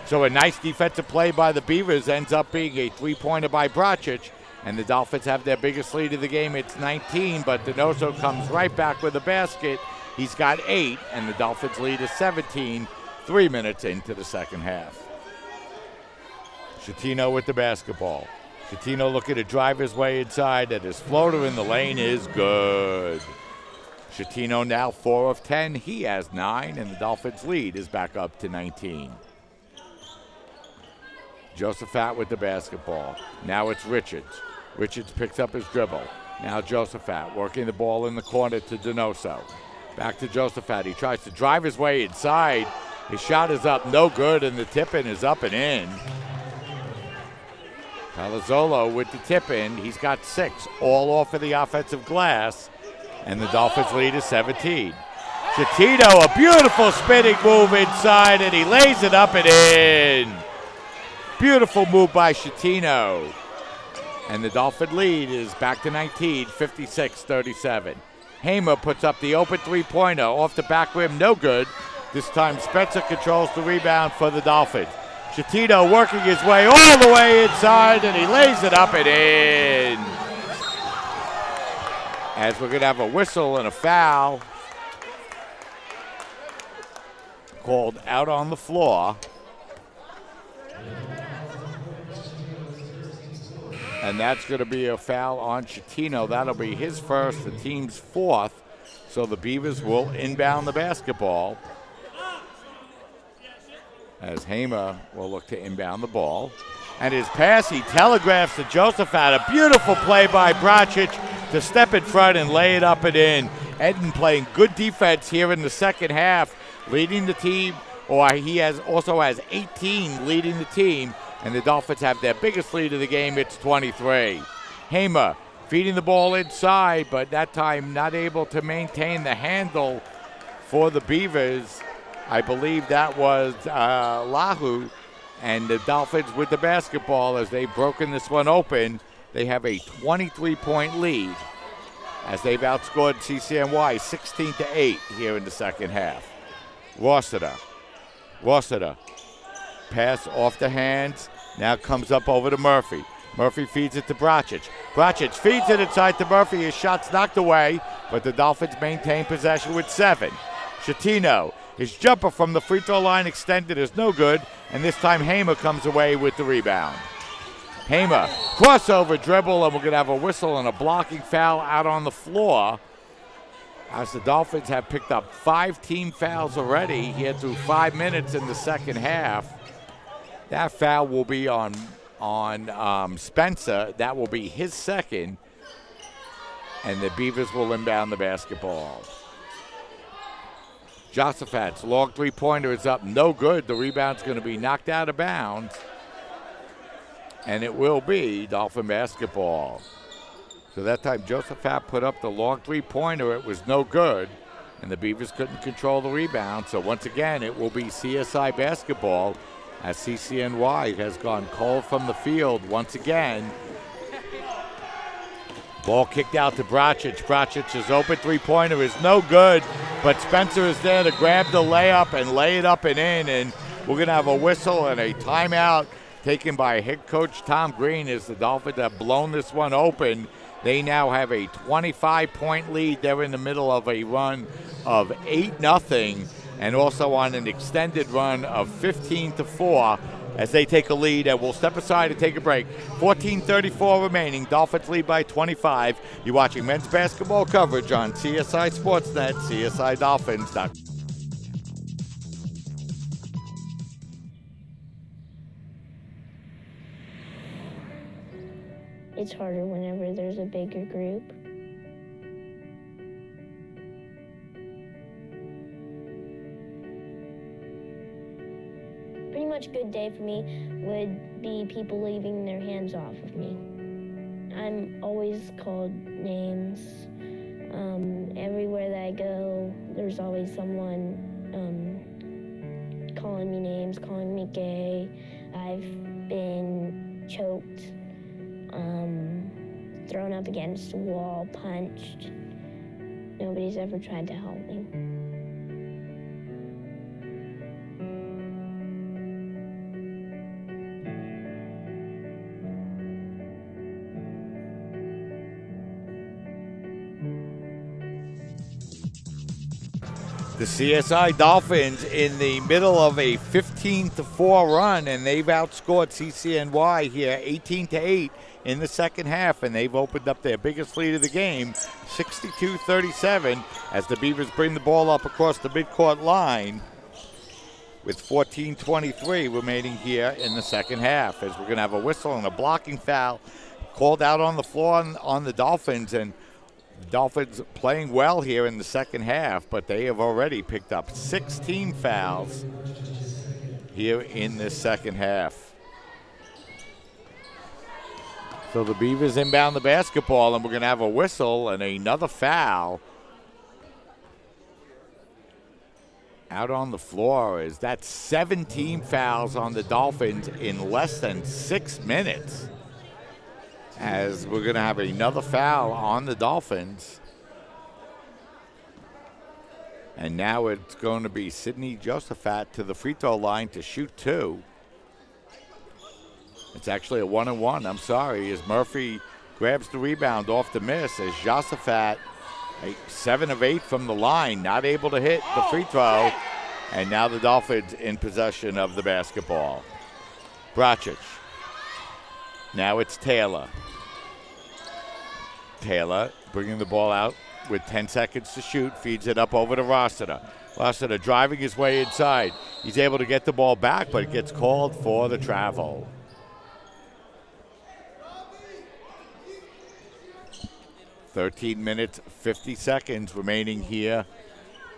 So a nice defensive play by the Beavers ends up being a three-pointer by Brachich, and the Dolphins have their biggest lead of the game. It's 19, but Donoso comes right back with a basket. He's got 8, and the Dolphins lead is 17, 3 minutes into the second half. Schettino with the basketball. Schettino looking to drive his way inside, and his floater in the lane is good. Schettino now 4 of 10. He has 9, and the Dolphins lead is back up to 19. Josephat with the basketball. Now it's Richards. Richards picks up his dribble. Now Josephat working the ball in the corner to Donoso. Back to Josephat. He tries to drive his way inside. His shot is up, no good, and the tip-in is up and in. Palazzolo with the tip-in. He's got 6, all off of the offensive glass, and the Dolphins lead is 17. Schettino, a beautiful spinning move inside, and he lays it up and in. Beautiful move by Schettino. And the Dolphin lead is back to 19, 56-37. Hamer puts up the open three-pointer off the back rim, no good. This time Spencer controls the rebound for the Dolphins. Schettino working his way all the way inside, and he lays it up and in. As we're going to have a whistle and a foul called out on the floor. And that's going to be a foul on Schettino. That'll be his first, the team's 4th. So the Beavers will inbound the basketball. As Hamer will look to inbound the ball. And his pass, he telegraphs to Josephat. A beautiful play by Brachich to step in front and lay it up and in. Eden playing good defense here in the second half, leading the team, or he also has 18 leading the team. And the Dolphins have their biggest lead of the game. It's 23. Hamer feeding the ball inside, but that time not able to maintain the handle for the Beavers. I believe that was Lahu. And the Dolphins with the basketball as they've broken this one open. They have a 23-point lead as they've outscored CCNY 16-8 here in the second half. Rossiter. Pass off the hands, now comes up over to Murphy. Murphy feeds it to Brachich. Brachich feeds it inside to Murphy. His shot's knocked away, but the Dolphins maintain possession with 7. Schettino, his jumper from the free throw line extended is no good, and this time Hamer comes away with the rebound. Hamer, crossover dribble, and we're going to have a whistle and a blocking foul out on the floor. As the Dolphins have picked up 5 team fouls already here through 5 minutes in the second half. That foul will be on Spencer. That will be his second. And the Beavers will inbound the basketball. Josephat's long three-pointer is up. No good. The rebound's going to be knocked out of bounds. and it will be Dolphin basketball. So that time, Josephat put up the long three-pointer. It was no good, and the Beavers couldn't control the rebound. So once again, it will be CSI basketball as CCNY has gone cold from the field once again. Ball kicked out to Bracic. Bracic's open three-pointer is no good, but Spencer is there to grab the layup and lay it up and in, and we're going to have a whistle and a timeout taken by head coach Tom Green as the Dolphins have blown this one open. They now have a 25-point lead. They're in the middle of a run of 8-0 and also on an extended run of 15-4 as they take a lead. And we'll step aside and take a break. 14:34 remaining. Dolphins lead by 25. You're watching men's basketball coverage on CSI Sportsnet, CSIDolphins.com.
It's harder whenever there's a bigger group. Pretty much a good day for me would be people leaving their hands off of me. I'm always called names. Everywhere that I go, there's always someone calling me names, calling me gay. I've been choked, thrown up against a wall, punched. Nobody's ever tried to help me.
The CSI Dolphins in the middle of a 15-4 run, and they've outscored CCNY here 18-8 in the second half, and they've opened up their biggest lead of the game, 62-37, as the Beavers bring the ball up across the midcourt line with 14:23 remaining here in the second half, as we're going to have a whistle and a blocking foul called out on the floor on the Dolphins, and Dolphins playing well here in the second half, but they have already picked up 16 fouls here in this second half. So the Beavers inbound the basketball, and we're going to have a whistle and another foul out on the floor. Is that 17 fouls on the Dolphins in less than 6 minutes? As we're going to have another foul on the Dolphins. And now it's going to be Sidney Josephat to the free throw line to shoot two. It's actually a 1-and-1, I'm sorry, as Murphy grabs the rebound off the miss, as Josephat, 7 of 8 from the line, not able to hit the free throw. And now the Dolphins in possession of the basketball. Bracic. Now it's Taylor. Taylor bringing the ball out with 10 seconds to shoot, feeds it up over to Rossiter. Rossiter driving his way inside. He's able to get the ball back, but it gets called for the travel. $13 minutes, 50 seconds remaining here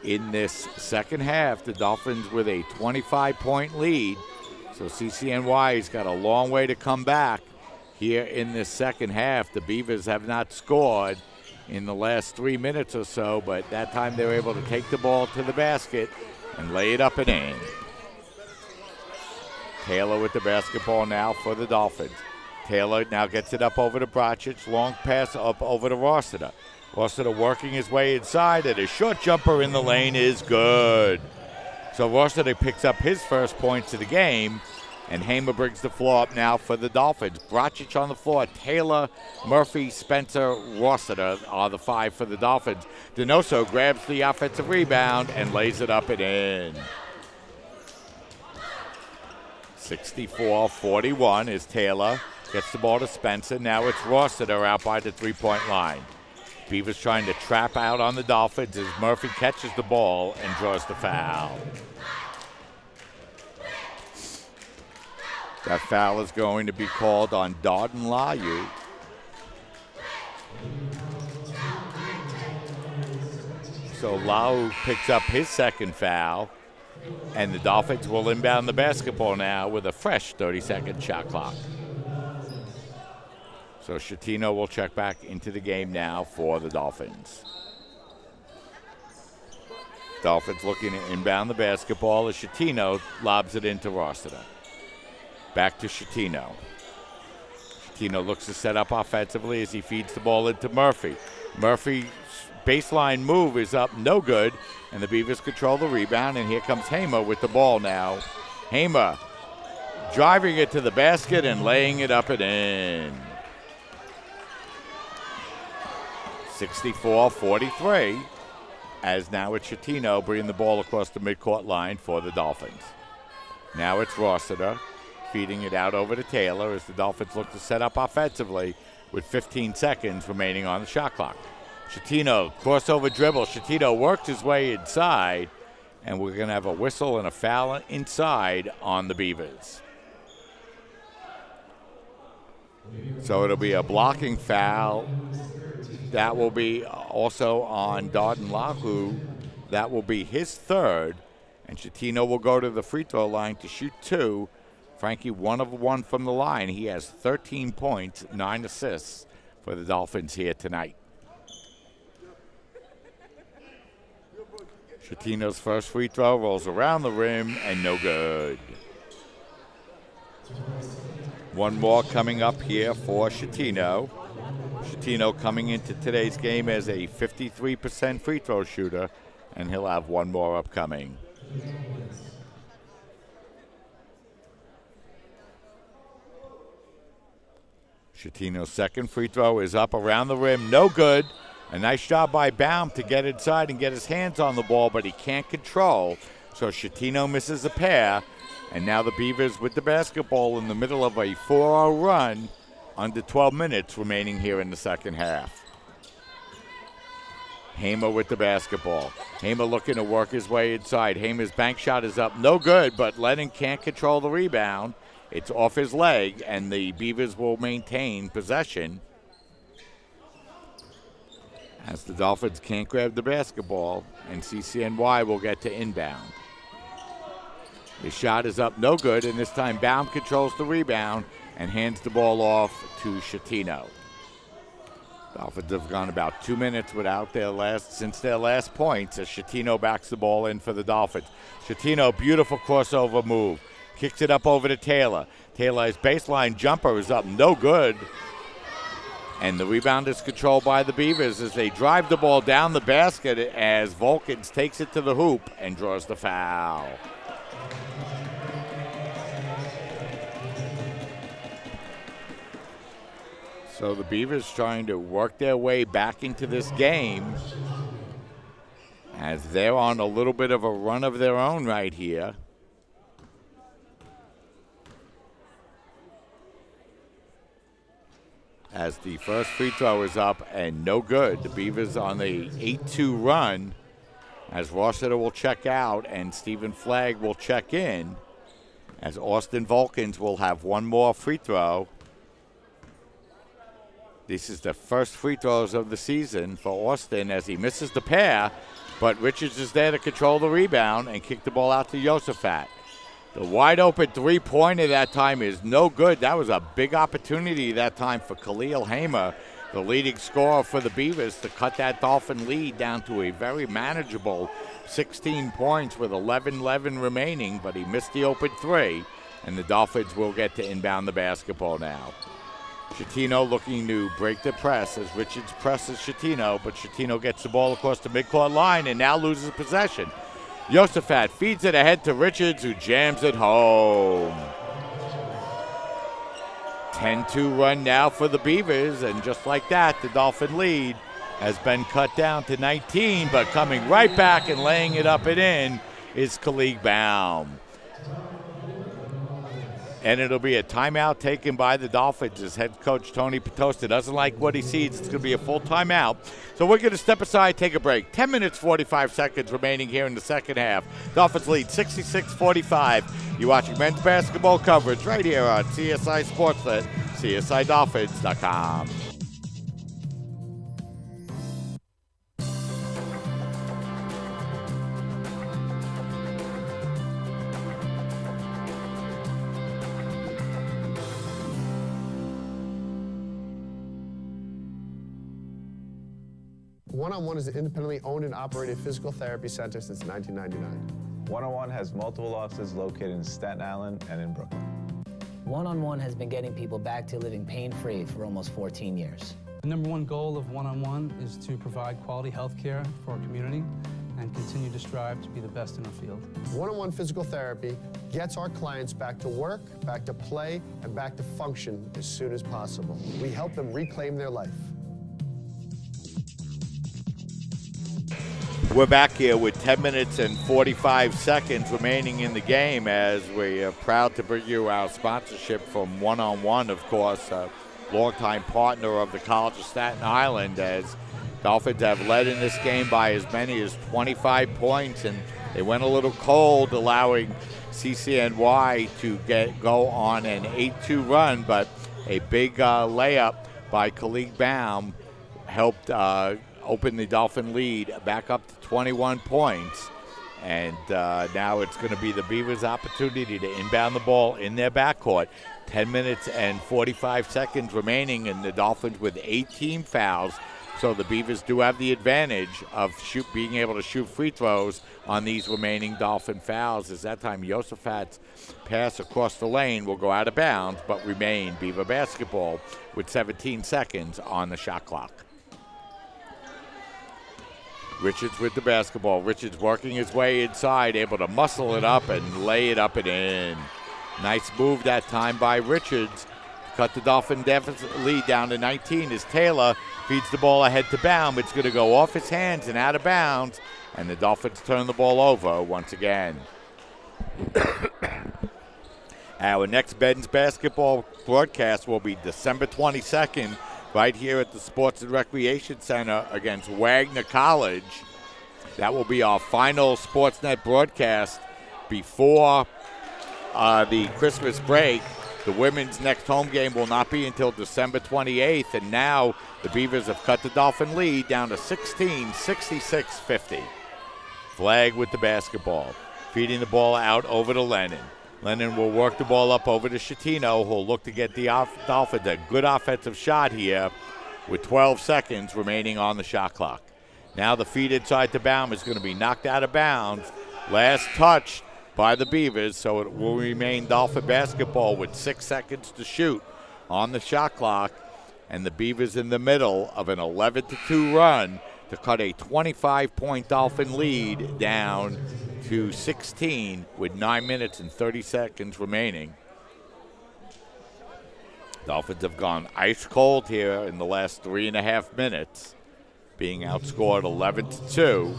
in this second half. The Dolphins with a 25-point lead. So CCNY's got a long way to come back here in this second half. The Beavers have not scored in the last 3 minutes or so, but that time they were able to take the ball to the basket and lay it up and in. Taylor with the basketball now for the Dolphins. Taylor now gets it up over to Bracic. Long pass up over to Rossiter. Rossiter working his way inside, and a short jumper in the lane is good. So Rossiter picks up his first points of the game, and Hamer brings the floor up now for the Dolphins. Bracic on the floor. Taylor, Murphy, Spencer, Rossiter are the 5 for the Dolphins. Donoso grabs the offensive rebound and lays it up and in. 64-41 is Taylor. Gets the ball to Spencer. Now it's Rossiter out by the three-point line. Beavers trying to trap out on the Dolphins as Murphy catches the ball and draws the foul. That foul is going to be called on Darden Layu. So Lau picks up his second foul, and the Dolphins will inbound the basketball now with a fresh 30-second shot clock. So Schettino will check back into the game now for the Dolphins. Dolphins looking to inbound the basketball as Schettino lobs it into Rossiter. Back to Schettino. Schettino looks to set up offensively as he feeds the ball into Murphy. Murphy's baseline move is up, no good, and the Beavers control the rebound, and here comes Hamer with the ball now. Hamer driving it to the basket and laying it up and in. 64-43, as now it's Schettino bringing the ball across the midcourt line for the Dolphins. Now it's Rossiter feeding it out over to Taylor as the Dolphins look to set up offensively with 15 seconds remaining on the shot clock. Schettino, crossover dribble. Schettino worked his way inside, and we're going to have a whistle and a foul inside on the Beavers. So it'll be a blocking foul. That will be also on Darden Lahu. That will be his third, and Schettino will go to the free throw line to shoot two. Frankie, 1 of 1 from the line. He has 13 points, 9 assists for the Dolphins here tonight. Schettino's first free throw rolls around the rim and no good. One more coming up here for Schettino. Schettino coming into today's game as a 53% free throw shooter, and he'll have one more upcoming. Schettino's second free throw is up around the rim, no good. A nice job by Baum to get inside and get his hands on the ball, but he can't control. So Schettino misses a pair, and now the Beavers with the basketball in the middle of a 4-0 run, under 12 minutes remaining here in the second half. Hamer with the basketball. Hamer looking to work his way inside. Hamer's bank shot is up, no good, but Lennon can't control the rebound. It's off his leg, and the Beavers will maintain possession as the Dolphins can't grab the basketball, and CCNY will get to inbound. The shot is up, no good, and this time Baum controls the rebound and hands the ball off to Schettino. Dolphins have gone about 2 minutes without their last points as Schettino backs the ball in for the Dolphins. Schettino, beautiful crossover move. Kicks it up over to Taylor. Taylor's baseline jumper is up, no good. And the rebound is controlled by the Beavers as they drive the ball down the basket as Volkins takes it to the hoop and draws the foul. So the Beavers trying to work their way back into this game as they're on a little bit of a run of their own right here. As the first free throw is up and no good. The Beavers on the 8-2 run as Rossiter will check out and Stephen Flagg will check in as Austin Volkins will have one more free throw. This is the first free throws of the season for Austin as he misses the pair, but Richards is there to control the rebound and kick the ball out to Josephat. The wide open three-pointer that time is no good. That was a big opportunity that time for Khalil Hamer, the leading scorer for the Beavers, to cut that Dolphin lead down to a very manageable 16 points with 11 remaining, but he missed the open three, and the Dolphins will get to inbound the basketball now. Schettino looking to break the press as Richards presses Schettino, but Schettino gets the ball across the midcourt line and now loses possession. Josephat feeds it ahead to Richards, who jams it home. 10-2 run now for the Beavers, and just like that, the Dolphin lead has been cut down to 19, but coming right back and laying it up and in is Khalid Baum. And it'll be a timeout taken by the Dolphins as head coach Tony Petosta doesn't like what he sees. It's going to be a full timeout. So we're going to step aside, take a break. 10 minutes, 45 seconds remaining here in the second half. Dolphins lead 66-45. You're watching men's basketball coverage right here on CSI Sportsnet, CSIDolphins.com.
One-on-One is an independently owned and operated physical therapy center since 1999.
One-on-One has multiple offices located in Staten Island and in Brooklyn.
One-on-One has been getting people back to living pain-free for almost 14 years.
The number one goal of One-on-One is to provide quality health care for our community and continue to strive to be the best in our field.
One-on-one physical therapy gets our clients back to work, back to play, and back to function as soon as possible. We help them reclaim their life.
We're back here with 10 minutes and 45 seconds remaining in the game as we are proud to bring you our sponsorship from One-on-One, of course, a longtime partner of the College of Staten Island, as Dolphins have led in this game by as many as 25 points, and they went a little cold, allowing CCNY to go on an 8-2 run, but a big layup by Khalid Baum helped open the Dolphin lead back up to 21 points. And now it's going to be the Beavers' opportunity to inbound the ball in their backcourt. 10 minutes and 45 seconds remaining, and the Dolphins with 18 fouls. So the Beavers do have the advantage of being able to shoot free throws on these remaining Dolphin fouls. As that time, Yosafat's pass across the lane will go out of bounds, but remain Beaver basketball with 17 seconds on the shot clock. Richards with the basketball. Richards working his way inside, able to muscle it up and lay it up and in. Nice move that time by Richards. Cut the Dolphin deficit lead down to 19 as Taylor feeds the ball ahead to Baum. It's going to go off his hands and out of bounds, and the Dolphins turn the ball over once again. Our next men's basketball broadcast will be December 22nd, right here at the Sports and Recreation Center against Wagner College. That will be our final Sportsnet broadcast before the Christmas break. The women's next home game will not be until December 28th, and now the Beavers have cut the Dolphin lead down to 16, 66-50. Flag with the basketball, feeding the ball out over to Lennon. Lennon will work the ball up over to Schettino, who'll look to get the Dolphins a good offensive shot here with 12 seconds remaining on the shot clock. Now the feed inside to Baum is going to be knocked out of bounds. Last touch by the Beavers, so it will remain Dolphin basketball with 6 seconds to shoot on the shot clock, and the Beavers in the middle of an 11-2 run to cut a 25-point Dolphin lead down to 16 with 9 minutes and 30 seconds remaining. Dolphins have gone ice cold here in the last 3.5 minutes, being outscored 11-2.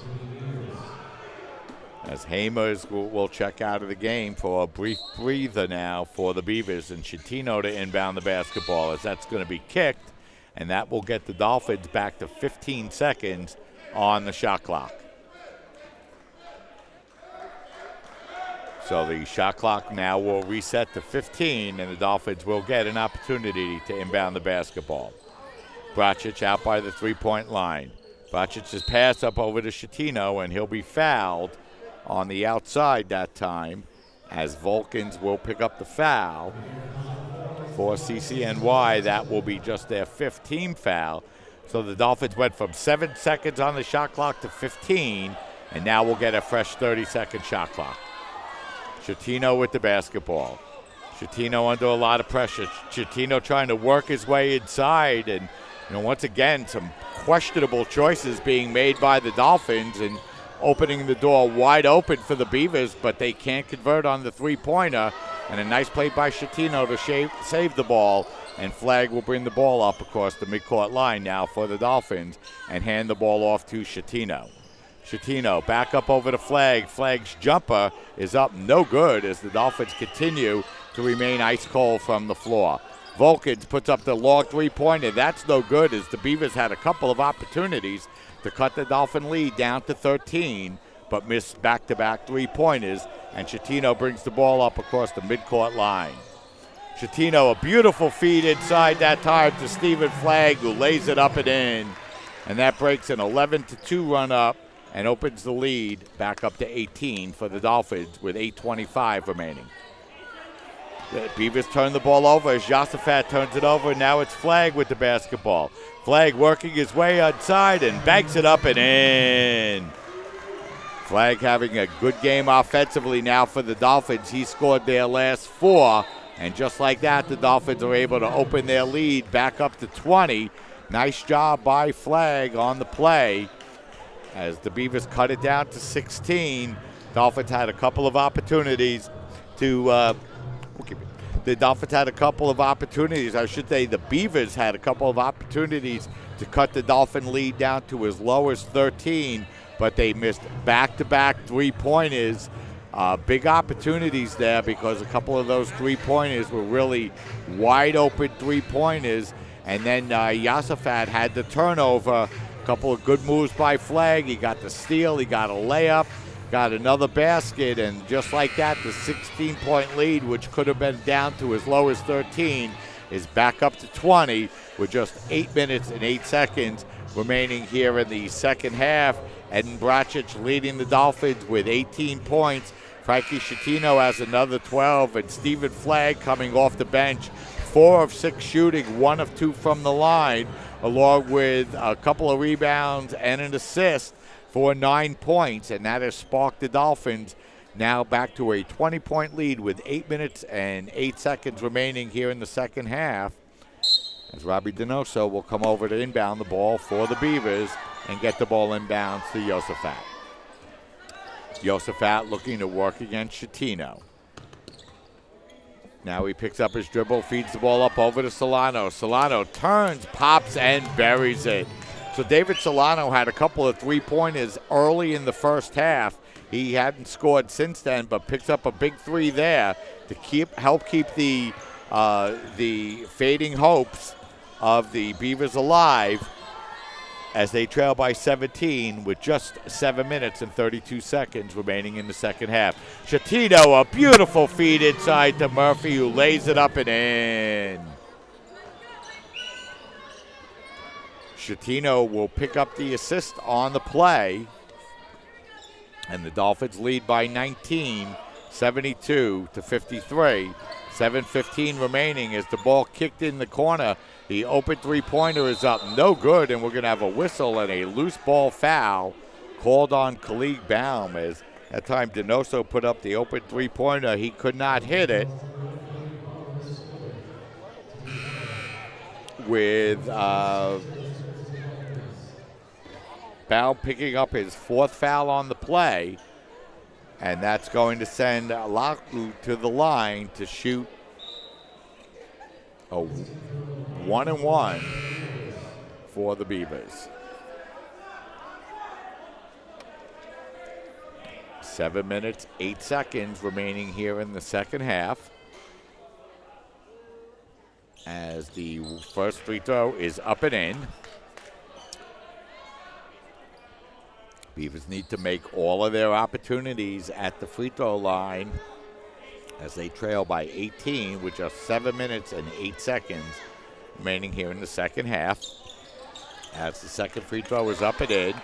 As Hamers will check out of the game for a brief breather now for the Beavers, and Schettino to inbound the basketball as that's going to be kicked, and that will get the Dolphins back to 15 seconds on the shot clock. So the shot clock now will reset to 15, and the Dolphins will get an opportunity to inbound the basketball. Bracic out by the three-point line. Bracic's pass up over to Schettino, and he'll be fouled on the outside that time, as Vulcans will pick up the foul. For CCNY, that will be just their 5th team foul. So the Dolphins went from 7 seconds on the shot clock to 15, and now we'll get a fresh 30-second shot clock. Schettino with the basketball. Schettino under a lot of pressure. Schettino trying to work his way inside, and once again, some questionable choices being made by the Dolphins, and opening the door wide open for the Beavers, but they can't convert on the three-pointer. And a nice play by Schettino to save the ball, and Flag will bring the ball up across the midcourt line now for the Dolphins and hand the ball off to Schettino. Schettino back up over to Flag. Flag's jumper is up no good as the Dolphins continue to remain ice cold from the floor. Vulcans puts up the long three-pointer. That's no good as the Beavers had a couple of opportunities to cut the Dolphin lead down to 13, but missed back-to-back three-pointers, and Schettino brings the ball up across the midcourt line. Schettino, a beautiful feed inside that time to Stephen Flag, who lays it up and in, and that breaks an 11-2 run up and opens the lead back up to 18 for the Dolphins with 8:25 remaining. The Beavers turn the ball over as Yosafat turns it over. Now it's Flagg with the basketball. Flagg working his way outside and banks it up and in. Flagg having a good game offensively now for the Dolphins. He scored their last 4. And just like that, the Dolphins are able to open their lead back up to 20. Nice job by Flagg on the play as the Beavers cut it down to 16. Dolphins had a couple of opportunities to the Dolphins had a couple of opportunities. I should say the Beavers had a couple of opportunities to cut the Dolphin lead down to as low as 13, but they missed back-to-back three-pointers. Big opportunities there because a couple of those three-pointers were really wide-open three-pointers. And then Yosafat had the turnover. A couple of good moves by Flagg. He got the steal. He got a layup. Got another basket, and just like that, the 16-point lead, which could have been down to as low as 13, is back up to 20 with just 8 minutes and 8 seconds remaining here in the second half. Edin Bracic leading the Dolphins with 18 points. Frankie Schettino has another 12, and Stephen Flagg coming off the bench, 4 of 6 shooting, 1 of 2 from the line, along with a couple of rebounds and an assist for 9 points, and that has sparked the Dolphins now back to a 20-point lead with 8 minutes and 8 seconds remaining here in the second half, as Robbie Donoso will come over to inbound the ball for the Beavers and get the ball inbounds to Yosafat. Yosafat looking to work against Schettino. Now he picks up his dribble, feeds the ball up over to Solano. Solano turns, pops, and buries it. So David Solano had a couple of three-pointers early in the first half. He hadn't scored since then, but picks up a big 3 there to help keep the fading hopes of the Beavers alive as they trail by 17 with just 7 minutes and 32 seconds remaining in the second half. Schettino, a beautiful feed inside to Murphy, who lays it up and in. Schettino will pick up the assist on the play, and the Dolphins lead by 19, 72-53. 7:15 remaining as the ball kicked in the corner. The open three-pointer is up, no good, and we're going to have a whistle and a loose ball foul called on Khalid Baum. As that time Donoso put up the open three-pointer, he could not hit it. With Baum picking up his 4th foul on the play, and that's going to send Laku to the line to shoot a 1-and-1 for the Beavers. 7 minutes, 8 seconds remaining here in the second half, as the first free throw is up and in. Beavers need to make all of their opportunities at the free throw line as they trail by 18 with just 7 minutes and 8 seconds remaining here in the second half. As the second free throw is up and in,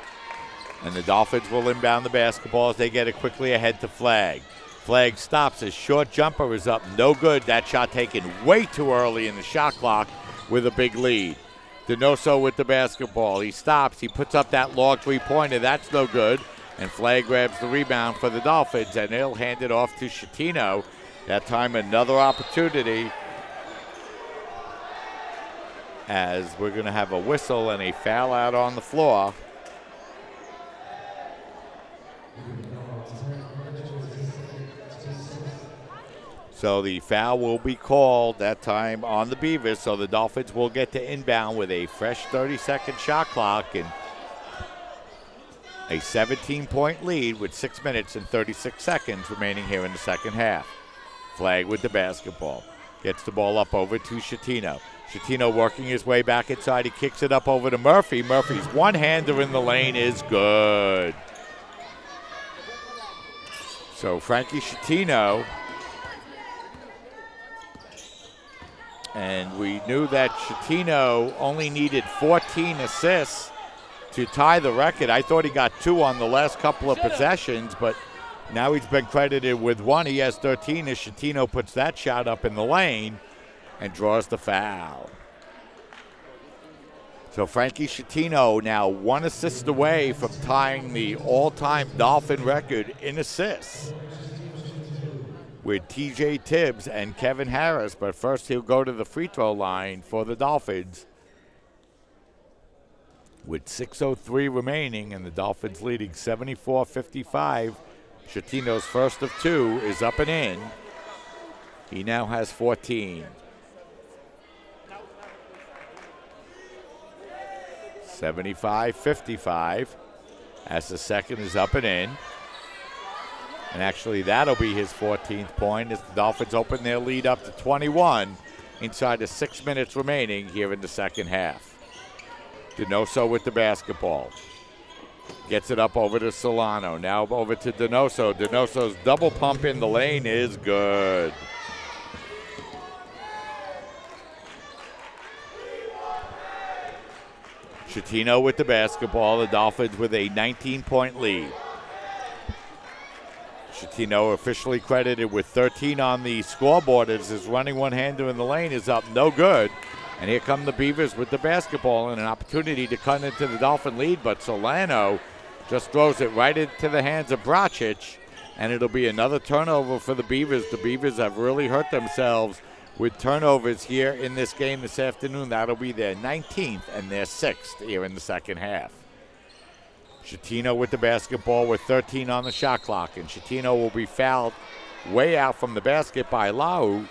and the Dolphins will inbound the basketball as they get it quickly ahead to Flagg. Flagg stops. His short jumper is up, no good. That shot taken way too early in the shot clock with a big lead. Donoso with the basketball. He stops. He puts up that long three-pointer. That's no good. And Flagg grabs the rebound for the Dolphins, and he'll hand it off to Schettino. That time another opportunity, as we're going to have a whistle and a foul out on the floor. So the foul will be called that time on the Beavers, so the Dolphins will get to inbound with a fresh 30-second shot clock and a 17-point lead with 6 minutes and 36 seconds remaining here in the second half. Flagg with the basketball. Gets the ball up over to Schettino. Schettino working his way back inside. He kicks it up over to Murphy. Murphy's one-hander in the lane is good. So Frankie Schettino, and we knew that Schettino only needed 14 assists to tie the record. I thought he got 2 on the last couple of possessions, but Now he's been credited with 1. He has 13 as Schettino puts that shot up in the lane and draws the foul. So Frankie Schettino now 1 assist away from tying the all-time Dolphin record in assists with TJ Tibbs and Kevin Harris. But first he'll go to the free throw line for the Dolphins with 6:03 remaining and the Dolphins leading 74-55. Schettino's first of 2 is up and in. He now has 14. 75-55 as the second is up and in. And actually that'll be his 14th point as the Dolphins open their lead up to 21 inside of 6 minutes remaining here in the second half. Donoso with the basketball. Gets it up over to Solano. Now over to Donoso. Donoso's double pump in the lane is good. Schettino with the basketball. The Dolphins with a 19-point lead. Schettino officially credited with 13 on the scoreboard as his running one-hander in the lane is up no good. And here come the Beavers with the basketball and an opportunity to cut into the Dolphin lead, but Solano just throws it right into the hands of Bracic, and it'll be another turnover for the Beavers. The Beavers have really hurt themselves with turnovers here in this game this afternoon. That'll be their 19th and their 6th here in the second half. Schettino with the basketball with 13 on the shot clock, and Schettino will be fouled way out from the basket by Lahu,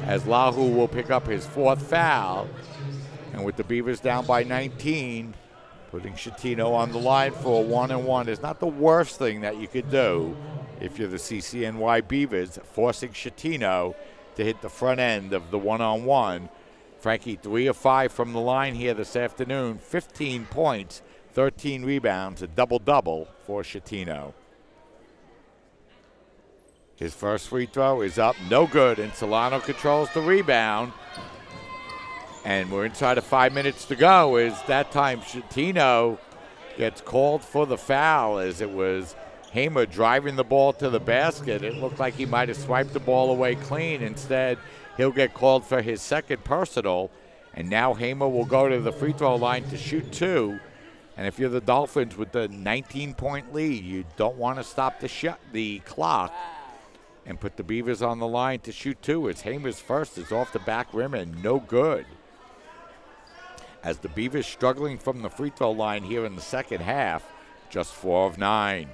as Lahu will pick up his 4th foul. And with the Beavers down by 19, putting Schettino on the line for a 1-and-1 is not the worst thing that you could do if you're the CCNY Beavers, forcing Schettino to hit the front end of the 1-on-1. Frankie 3 of 5 from the line here this afternoon, 15 points, 13 rebounds, a double-double for Schettino. His first free throw is up, no good, and Solano controls the rebound. And we're inside of 5 minutes to go as that time Schettino gets called for the foul as it was Hamer driving the ball to the basket. It looked like he might have swiped the ball away clean. Instead, he'll get called for his second personal. And now Hamer will go to the free throw line to shoot 2. And if you're the Dolphins with the 19-point lead, you don't want to stop the clock and put the Beavers on the line to shoot 2. As Hamer's first is off the back rim and no good. As the Beavers struggling from the free throw line here in the second half, just 4 of 9.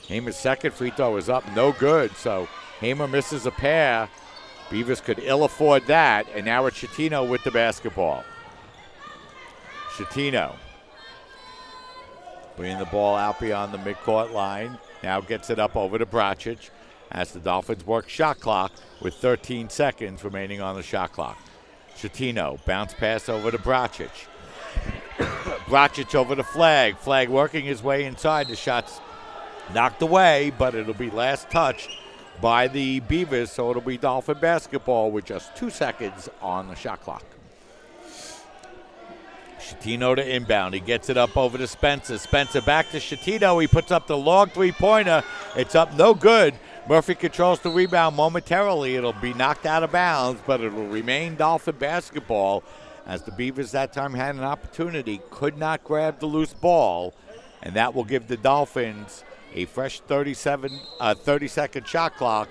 Hamer's second free throw is up, no good. So Hamer misses a pair. Beavers could ill afford that. And now it's Schettino with the basketball. Schettino bringing the ball out beyond the midcourt line. Now gets it up over to Bracic as the Dolphins work shot clock with 13 seconds remaining on the shot clock. Schettino, bounce pass over to Bracic. Bracic over to Flagg. Flagg working his way inside. The shot's knocked away, but it'll be last touched by the Beavers, so it'll be Dolphin basketball with just 2 seconds on the shot clock. Schettino to inbound. He gets it up over to Spencer. Spencer back to Schettino. He puts up the long three-pointer. It's up no good. Murphy controls the rebound momentarily. It'll be knocked out of bounds, but it'll remain Dolphin basketball as the Beavers that time had an opportunity, could not grab the loose ball, and that will give the Dolphins a fresh 30-second shot clock,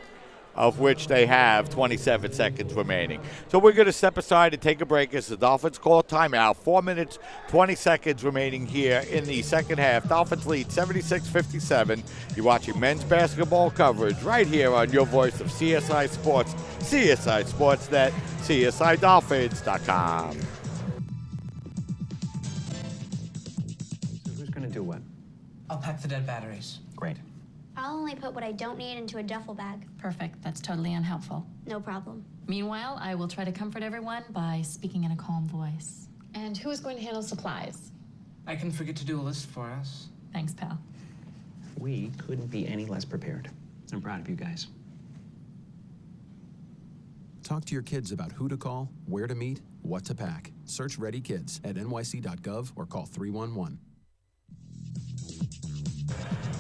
of which they have 27 seconds remaining. So we're going to step aside and take a break as the Dolphins call timeout. 4 minutes, 20 seconds remaining here in the second half. Dolphins lead 76-57. You're watching men's basketball coverage right here on your voice of CSI Sports, CSI Sportsnet, CSIDolphins.com.
So who's going to do what?
I'll pack the dead batteries.
Great.
I'll only put what I don't need into a duffel bag.
Perfect. That's totally unhelpful.
No problem.
Meanwhile, I will try to comfort everyone by speaking in a calm voice. And who is going to handle supplies?
I can forget to do a list for us.
Thanks, pal.
We couldn't be any less prepared. I'm proud of you guys.
Talk to your kids about who to call, where to meet, what to pack. Search Ready Kids at nyc.gov or call 311.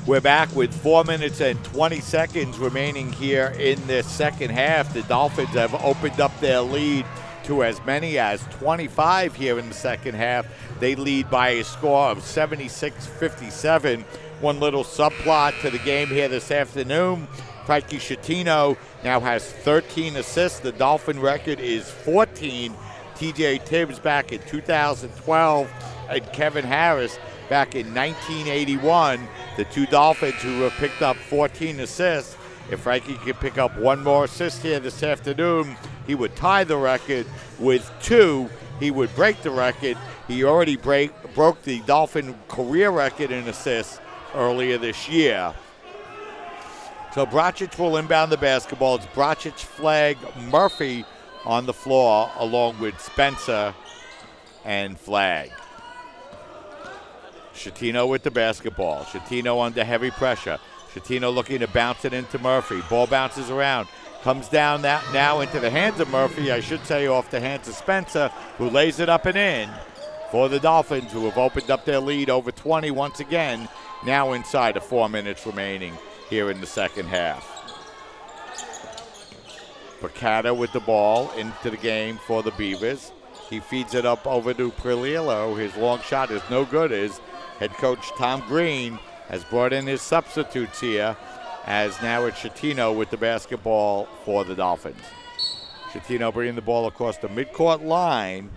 We're back with 4 minutes and 20 seconds remaining here in the second half. The Dolphins have opened up their lead to as many as 25 here in the second half. They lead by a score of 76-57. One little subplot to the game here this afternoon. Frankie Schettino now has 13 assists. The Dolphin record is 14. TJ Tibbs back in 2012 and Kevin Harris back in 1981. The two Dolphins who have picked up 14 assists. If Frankie could pick up one more assist here this afternoon, he would tie the record. With 2, he would break the record. He already broke the Dolphin career record in assists earlier this year. So Bracic will inbound the basketball. It's Bracic, Flagg, Murphy on the floor, along with Spencer and Flagg. Schettino with the basketball. Schettino under heavy pressure. Schettino looking to bounce it into Murphy. Ball bounces around. Comes down now into the hands of Murphy. I should say off the hands of Spencer, who lays it up and in for the Dolphins, who have opened up their lead over 20 once again. Now inside of 4 minutes remaining here in the second half. Picata with the ball into the game for the Beavers. He feeds it up over to Perillo. His long shot is no good as head coach Tom Green has brought in his substitutes here, as now it's Schettino with the basketball for the Dolphins. Schettino bringing the ball across the midcourt line,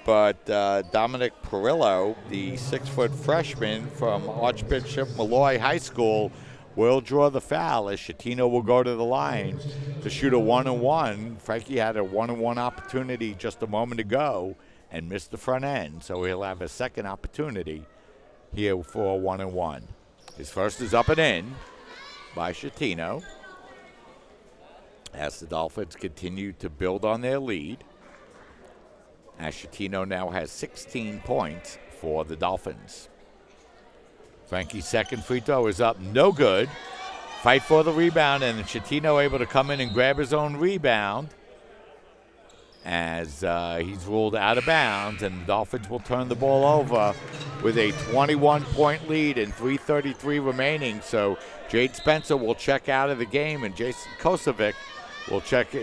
but Dominic Perillo, the 6-foot freshman from Archbishop Malloy High School, will draw the foul as Schettino will go to the line to shoot a 1-and-1. Frankie had a 1-and-1 opportunity just a moment ago and missed the front end, so he'll have a second opportunity here for a 1-and-1. His first is up and in by Schettino as the Dolphins continue to build on their lead, as Schettino now has 16 points for the Dolphins. Frankie's second free throw is up, no good. Fight for the rebound, and Schettino able to come in and grab his own rebound as he's ruled out of bounds, and the Dolphins will turn the ball over with a 21-point lead and 3:33 remaining. So Jade Spencer will check out of the game, and Jason Kobovic will check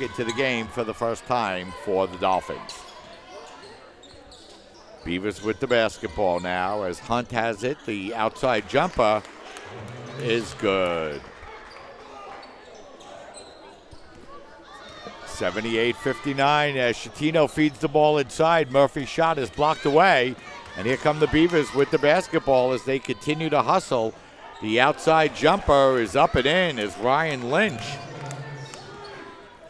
into the game for the first time for the Dolphins. Beavers with the basketball now as Hunt has it. The outside jumper is good. 78-59 as Schettino feeds the ball inside. Murphy's shot is blocked away. And here come the Beavers with the basketball as they continue to hustle. The outside jumper is up and in as Ryan Lynch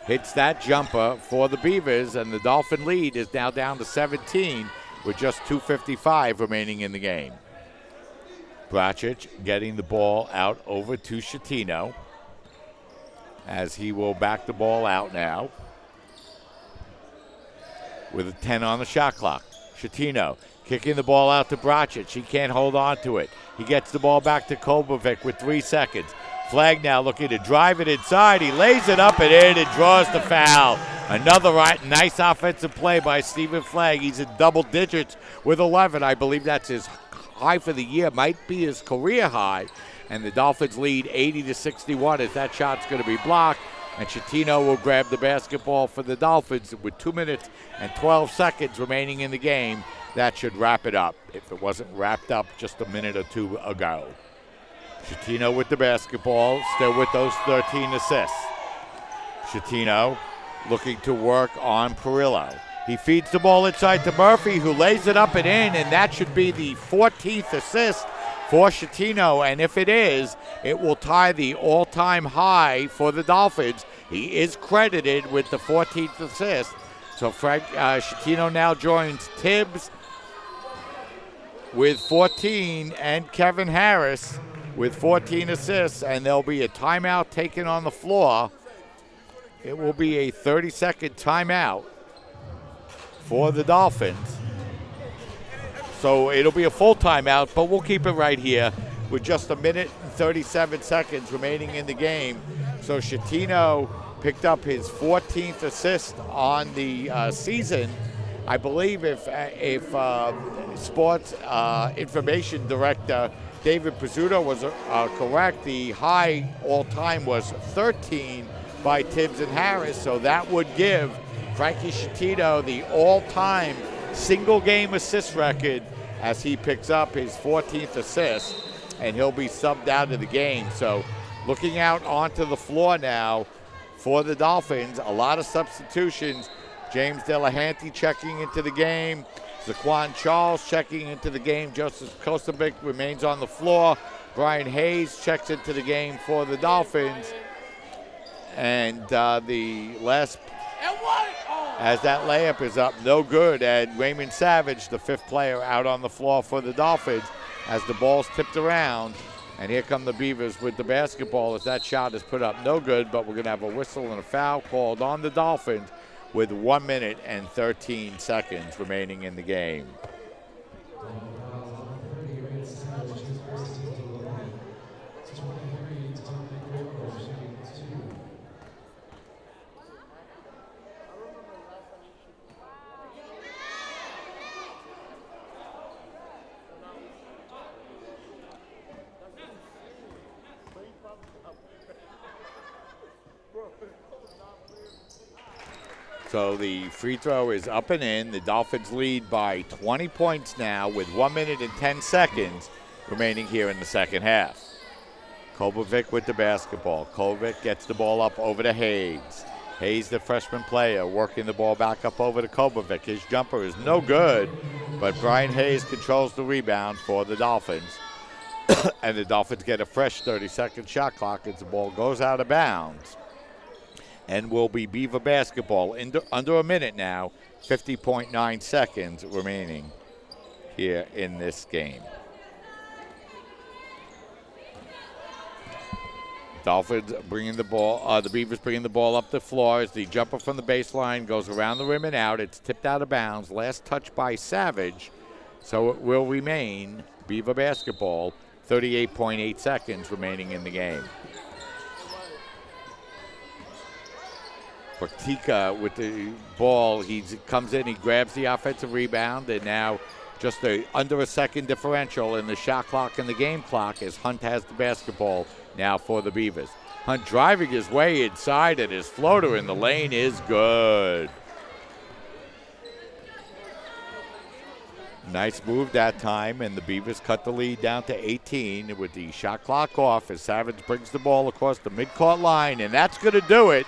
hits that jumper for the Beavers, and the Dolphin lead is now down to 17 with just 2:55 remaining in the game. Bracic getting the ball out over to Schettino as he will back the ball out now with a 10 on the shot clock. Schettino kicking the ball out to Bracic. He can't hold on to it. He gets the ball back to Kobovic with 3 seconds. Flagg now looking to drive it inside. He lays it up and in and draws the foul. Another nice offensive play by Stephen Flagg. He's in double digits with 11. I believe that's his high for the year. Might be his career high. And the Dolphins lead 80-61 as that shot's going to be blocked. And Schettino will grab the basketball for the Dolphins with 2 minutes and 12 seconds remaining in the game. That should wrap it up if it wasn't wrapped up just a minute or two ago. Schettino with the basketball, still with those 13 assists. Schettino looking to work on Perillo. He feeds the ball inside to Murphy, who lays it up and in, and that should be the 14th assist for Schettino. And if it is, it will tie the all-time high for the Dolphins. He is credited with the 14th assist. So Schettino now joins Tibbs with 14 and Kevin Harris with 14 assists, and there'll be a timeout taken on the floor. It will be a 30-second timeout for the Dolphins. So it'll be a full timeout, but we'll keep it right here with just a minute and 37 seconds remaining in the game. So Schettino picked up his 14th assist on the season. I believe if sports information director David Pizzuto was correct. The high all-time was 13 by Tibbs and Harris, so that would give Frankie Scittino the all-time single-game assist record as he picks up his 14th assist, and he'll be subbed out of the game. So looking out onto the floor now for the Dolphins, a lot of substitutions. James Delahanty checking into the game. Zaquan Charles checking into the game. Joseph Kostovic remains on the floor. Brian Hayes checks into the game for the Dolphins. And the last, as that layup is up, no good. And Raymond Savage, the fifth player, out on the floor for the Dolphins as the ball's tipped around. And here come the Beavers with the basketball as that shot is put up no good, but we're going to have a whistle and a foul called on the Dolphins with 1 minute and 13 seconds remaining in the game. So the free throw is up and in. The Dolphins lead by 20 points now with 1 minute and 10 seconds remaining here in the second half. Kobovic with the basketball. Kobovic gets the ball up over to Hayes. Hayes, the freshman player, working the ball back up over to Kobovic. His jumper is no good, but Brian Hayes controls the rebound for the Dolphins. And the Dolphins get a fresh 30-second shot clock as the ball goes out of bounds. And will be Beaver basketball under a minute now, 50.9 seconds remaining here in this game. Dolphins bringing the ball, the Beavers bringing the ball up the floor as the jumper from the baseline goes around the rim and out. It's tipped out of bounds. Last touch by Savage, so it will remain Beaver basketball, 38.8 seconds remaining in the game. Portica with the ball, he comes in, he grabs the offensive rebound, and now just under a second differential in the shot clock and the game clock as Hunt has the basketball now for the Beavers. Hunt driving his way inside, and his floater in the lane is good. Nice move that time, and the Beavers cut the lead down to 18 with the shot clock off as Savage brings the ball across the midcourt line, and that's going to do it.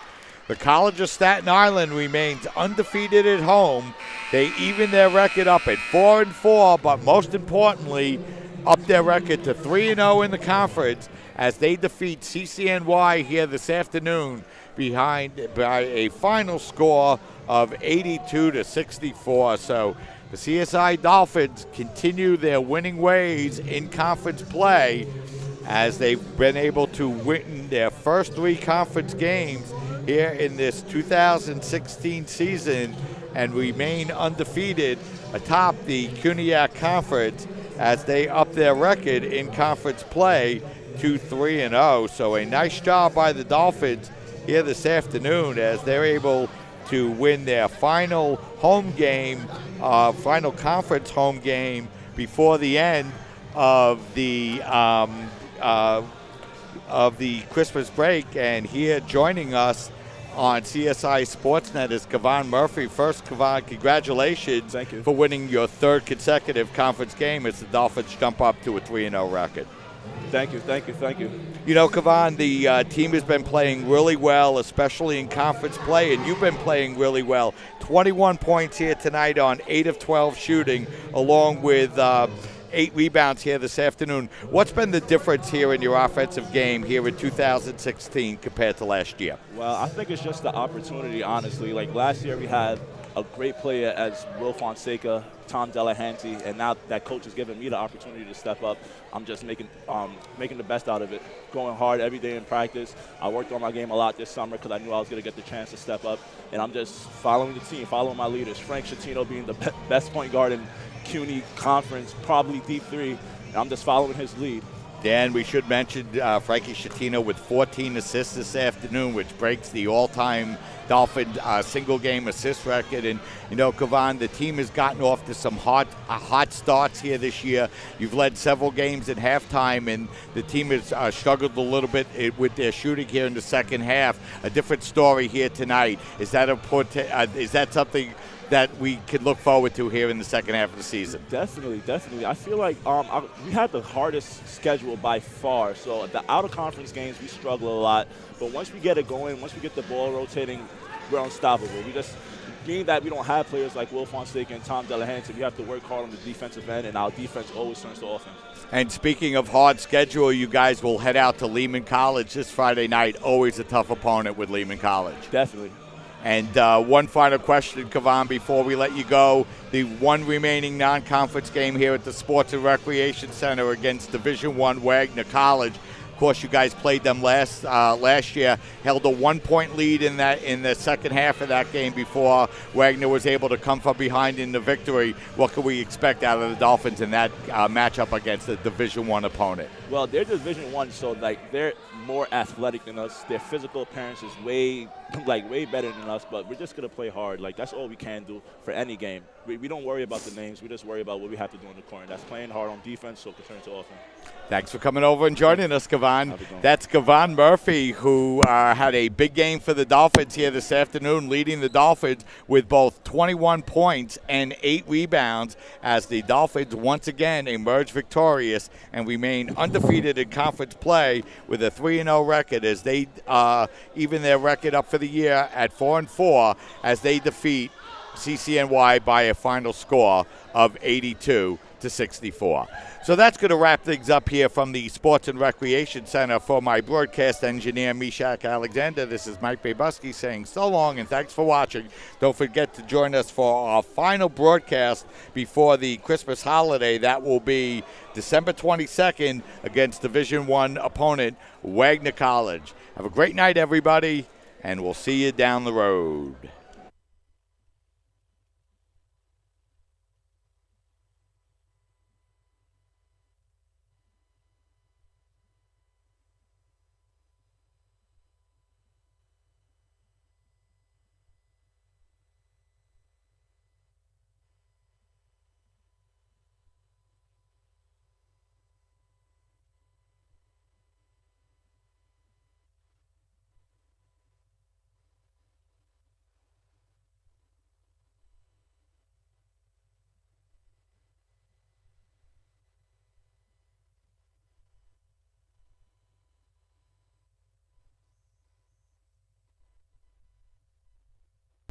The College of Staten Island remains undefeated at home. They even their record up at 4-4, but most importantly, up their record to 3-0 in the conference as they defeat CCNY here this afternoon by a final score of 82-64. So the CSI Dolphins continue their winning ways in conference play as they've been able to win their first three conference games here in this 2016 season and remain undefeated atop the CUNYAC Conference as they up their record in conference play to 3-0. So a nice job by the Dolphins here this afternoon as they're able to win their final home game, final conference home game before the end of the Christmas break. And here joining us on CSI Sportsnet is Kevon Murphy. First, Kevon, congratulations for winning your third consecutive conference game as the Dolphins jump up to a 3-0 record.
Thank you.
You know, Kevon, the team has been playing really well, especially in conference play, and you've been playing really well. 21 points here tonight on 8 of 12 shooting, along with 8 rebounds here this afternoon. What's been the difference here in your offensive game here in 2016 compared to last year?
Well, I think it's just the opportunity, honestly. Like last year we had a great player as Will Fonseca, Tom Delahanty, and now that coach has given me the opportunity to step up, I'm just making the best out of it, going hard every day in practice. I worked on my game a lot this summer because I knew I was going to get the chance to step up, and I'm just following the team, following my leaders. Frank Scittino being the best point guard in CUNY Conference, probably deep three, and I'm just following his lead.
Dan, we should mention Frankie Schettino with 14 assists this afternoon, which breaks the all-time Dolphin single-game assist record. And, you know, Kavan, the team has gotten off to some hot starts here this year. You've led several games at halftime, and the team has struggled a little bit with their shooting here in the second half. A different story here tonight. Is that something that we could look forward to here in the second half of the season?
Definitely. I feel like we had the hardest schedule by far. So the out-of-conference games, we struggle a lot. But once we get it going, once we get the ball rotating, we're unstoppable. Being that we don't have players like Will Fonseca and Tom Delahanty, we have to work hard on the defensive end, and our defense always turns to offense.
And speaking of hard schedule, you guys will head out to Lehman College this Friday night. Always a tough opponent with Lehman College.
Definitely.
And one final question, Kavan, before we let you go. The one remaining non-conference game here at the Sports and Recreation Center against Division I Wagner College. Of course, you guys played them last year, held a 1-point lead in the second half of that game before Wagner was able to come from behind in the victory. What can we expect out of the Dolphins in that matchup against a Division I opponent?
Well, they're Division I, so they're more athletic than us. Their physical appearance is way better than us, but we're just going to play hard. That's all we can do for any game. We don't worry about the names. We just worry about what we have to do in the corner. That's playing hard on defense, so turn to offense.
Thanks for coming over and joining us, Kavan. That's Kavan Murphy, who had a big game for the Dolphins here this afternoon, leading the Dolphins with both 21 points and 8 rebounds as the Dolphins once again emerge victorious and remain undefeated in conference play with a 3-0 record as they even their record up for the year at 4-4 as they defeat CCNY by a final score of 82-64. So that's going to wrap things up here from the Sports and Recreation Center. For my broadcast engineer, Meshach Alexander, this is Mike Babuski saying so long and thanks for watching. Don't forget to join us for our final broadcast before the Christmas holiday. That will be December 22nd against Division I opponent Wagner College. Have a great night, everybody, and we'll see you down the road.